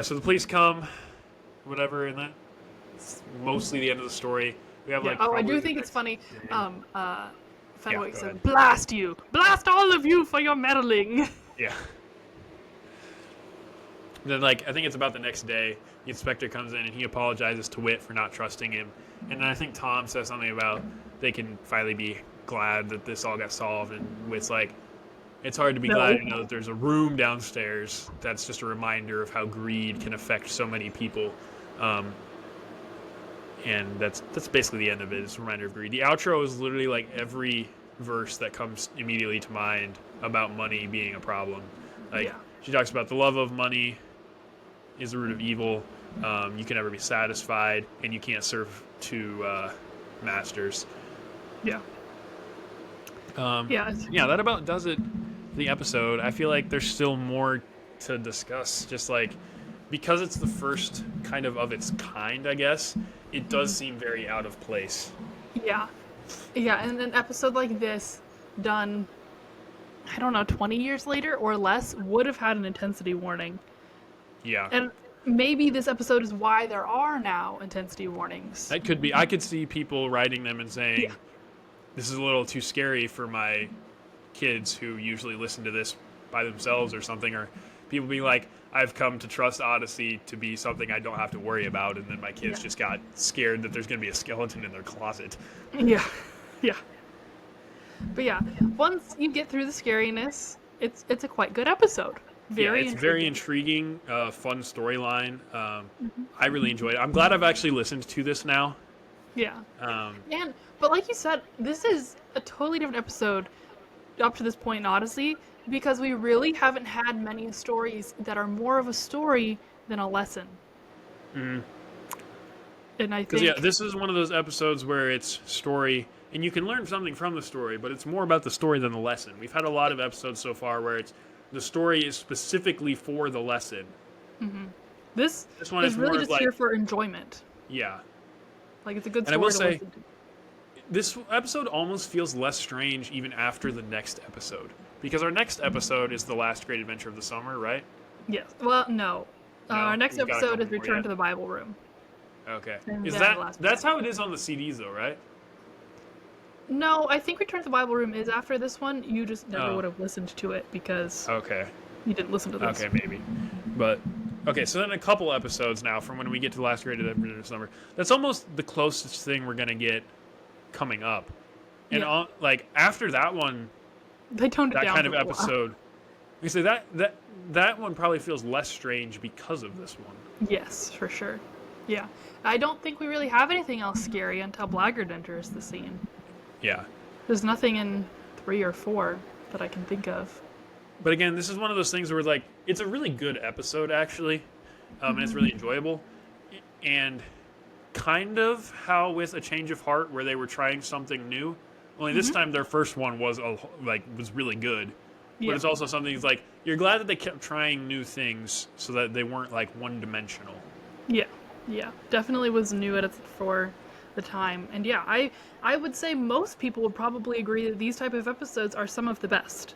so the police come, whatever, and that's mostly the end of the story. We have Yeah. like. Oh, I probably do the think it's next funny. day. Fenwick go said, ahead. "Blast you! Blast all of you for your meddling!" Yeah. Then, like, I think it's about the next day, the inspector comes in and he apologizes to Whit for not trusting him. And then I think Tom says something about they can finally be glad that this all got solved. And Whit's like, it's hard to be No. glad to know that there's a room downstairs that's just a reminder of how greed can affect so many people. And that's basically the end of it. It's a reminder of greed. The outro is literally like every verse that comes immediately to mind about money being a problem. Like, Yeah. she talks about the love of money is the root of evil. You can never be satisfied, and you can't serve two masters. Yeah. Yeah, Yeah. that about does it for the episode. I feel like there's still more to discuss, just like because it's the first kind of its kind, I guess. it does seem very out of place. Yeah. Yeah, and an episode like this done, I don't know, 20 years later or less would have had an intensity warning. Yeah. And maybe this episode is why there are now intensity warnings. That could be. I could see people writing them and saying, Yeah. this is a little too scary for my kids who usually listen to this by themselves or something, or people being like, I've come to trust Odyssey to be something I don't have to worry about, and then my kids just got scared that there's going to be a skeleton in their closet. Yeah. Yeah. But yeah, once you get through the scariness, it's a quite good episode. Very intriguing, fun storyline. I really enjoyed it. I'm glad I've actually listened to this now. Yeah. But like you said, this is a totally different episode up to this point in Odyssey, because we really haven't had many stories that are more of a story than a lesson. Mm-hmm. And I think... this is one of those episodes where it's story, and you can learn something from the story, but it's more about the story than the lesson. We've had a lot of episodes so far where it's the story is specifically for the lesson. Mm-hmm. This one is really just here for enjoyment. Yeah. Like, it's a good story to listen to. This episode almost feels less strange even after the next episode. Because our next episode is The Last Great Adventure of the Summer, right? Yes. Well, no. Our next episode is Return to the Bible Room. Okay. And is that's how it is on the CDs, though, right? No, I think Return to the Bible Room is after this one. You just never would have listened to it because you didn't listen to this. Okay, maybe. But, okay, so then a couple episodes now from when we get to The Last Great Adventure of the Summer. That's almost the closest thing we're going to get coming up. And after that one, they toned it down. That kind of episode. You say that one probably feels less strange because of this one. Yes, for sure. Yeah. I don't think we really have anything else scary until Blackguard enters the scene. Yeah. There's nothing in 3 or 4 that I can think of. But again, this is one of those things where it's a really good episode, actually. And it's really enjoyable. And kind of how with A Change of Heart, where they were trying something new. Only this time their first one was really good. But it's also something that's like, you're glad that they kept trying new things so that they weren't one-dimensional. Yeah. Yeah. Definitely was new at it for the time. And yeah, I would say most people would probably agree that these type of episodes are some of the best.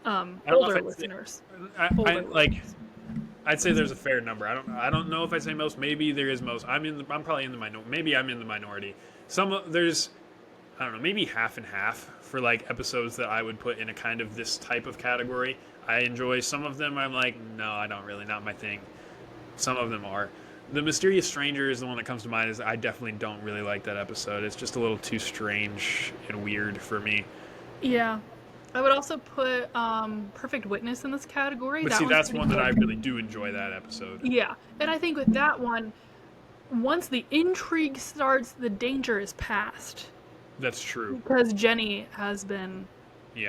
Older listeners. I'd say there's a fair number. I don't know if I'd say most. Maybe there is most. I'm probably in the minority. Maybe I'm in the minority. There's, I don't know, maybe half and half for episodes that I would put in a kind of this type of category. I enjoy some of them. I'm like, no, I don't really, not my thing. Some of them are. The Mysterious Stranger is the one that comes to mind. Is I definitely don't really like that episode. It's just a little too strange and weird for me. Yeah. I would also put Perfect Witness in this category. But that's one that I really do enjoy, that episode. Yeah. And I think with that one, once the intrigue starts, the danger is past. That's true. Because Jenny has been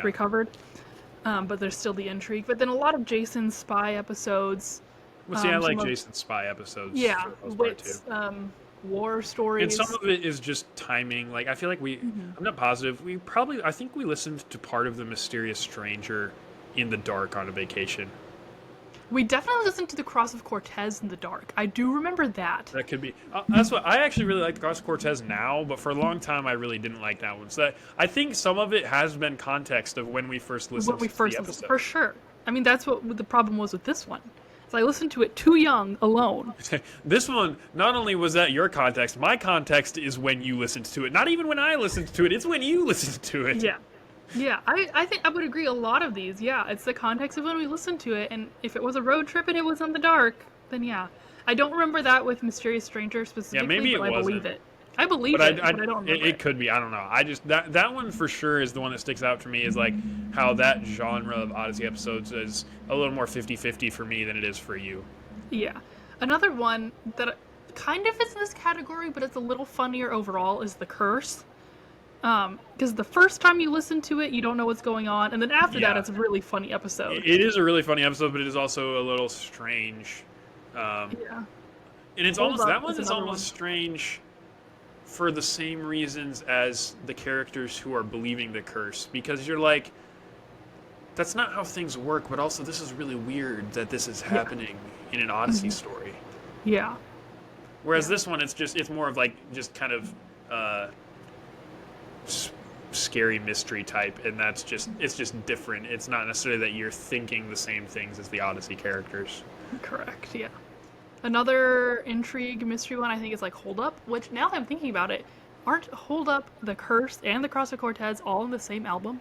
recovered. But there's still the intrigue. But then a lot of Jason's spy episodes. Well, see, I like Jason's spy episodes. Yeah, Wit's war stories. And some of it is just timing. I feel like I'm not positive. I think we listened to part of The Mysterious Stranger in the dark on a vacation. We definitely listened to The Cross of Cortez in the dark. I do remember that. That could be. That's what I actually really like, The Cross of Cortez now, but for a long time I really didn't like that one. So I think some of it has been context of when we first listened to the episode. For sure. I mean, that's what the problem was with this one. I listened to it too young, alone. This one, not only was that your context, my context is when you listened to it. Not even when I listened to it, it's when you listened to it. Yeah. Yeah, I think I would agree a lot of these. Yeah, it's the context of when we listened to it, and if it was a road trip and it was in the dark, then yeah. I don't remember that with Mysterious Stranger specifically, maybe but I believe it. I believe but I don't remember it could be. I don't know. I just that one for sure is the one that sticks out for me, is how that genre of Odyssey episodes is a little more 50-50 for me than it is for you. Yeah. Another one that kind of is in this category, but it's a little funnier overall, is The Curse. Because the first time you listen to it, you don't know what's going on, and then after that, it's a really funny episode. It is a really funny episode, but it is also a little strange. And it's almost strange for the same reasons as the characters who are believing the curse, because you're like, that's not how things work, but also this is really weird that this is happening in an Odyssey story. Yeah. Whereas this one, it's more of like just kind of scary mystery type, and it's just different. It's not necessarily that you're thinking the same things as the Odyssey characters. Correct. Yeah. Another intrigue mystery one I think is like Hold Up, which now that I'm thinking about it, aren't Hold Up, The Curse, and The Cross of Cortez all in the same album?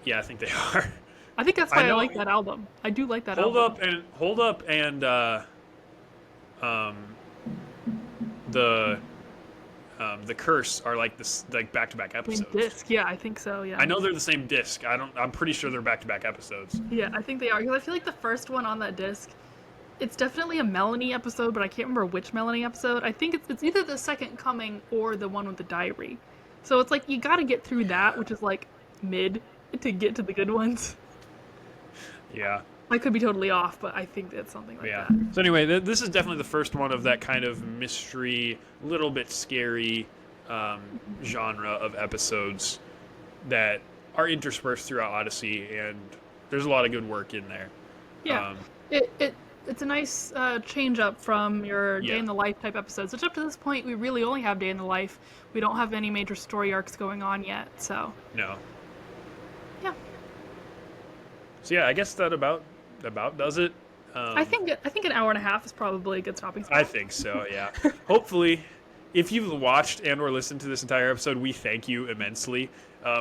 Yeah, I think they are. I think that's why I like that album. I do like that Hold album. Hold Up and the Curse are like this, like back-to-back episodes. Same disc, yeah, I think so. Yeah. I know they're the same disc. I'm pretty sure they're back-to-back episodes. Yeah, I think they are, because I feel like the first one on that disc, it's definitely a Melanie episode, but I can't remember which Melanie episode. I think it's either the Second Coming or the one with the diary. So it's like you got to get through that, which is like mid, to get to the good ones. Yeah. I could be totally off, but I think it's something like that. So anyway, this is definitely the first one of that kind of mystery, little bit scary genre of episodes that are interspersed throughout Odyssey, and there's a lot of good work in there. Yeah. It's a nice change up from your day in the life type episodes, which up to this point we really only have day in the life. We don't have any major story arcs going on yet, so. No. Yeah. So yeah, I guess that about does it. I think an hour and a half is probably a good stopping spot. I think so, yeah. Hopefully, if you've watched and or listened to this entire episode, we thank you immensely.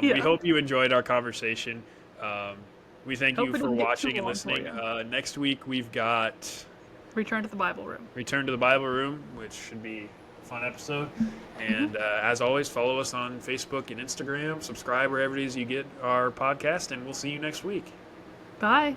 We hope you enjoyed our conversation. We thank you for watching and listening. Next week, we've got Return to the Bible Room. Return to the Bible Room, which should be a fun episode. And as always, follow us on Facebook and Instagram. Subscribe wherever it is you get our podcast, and we'll see you next week. Bye.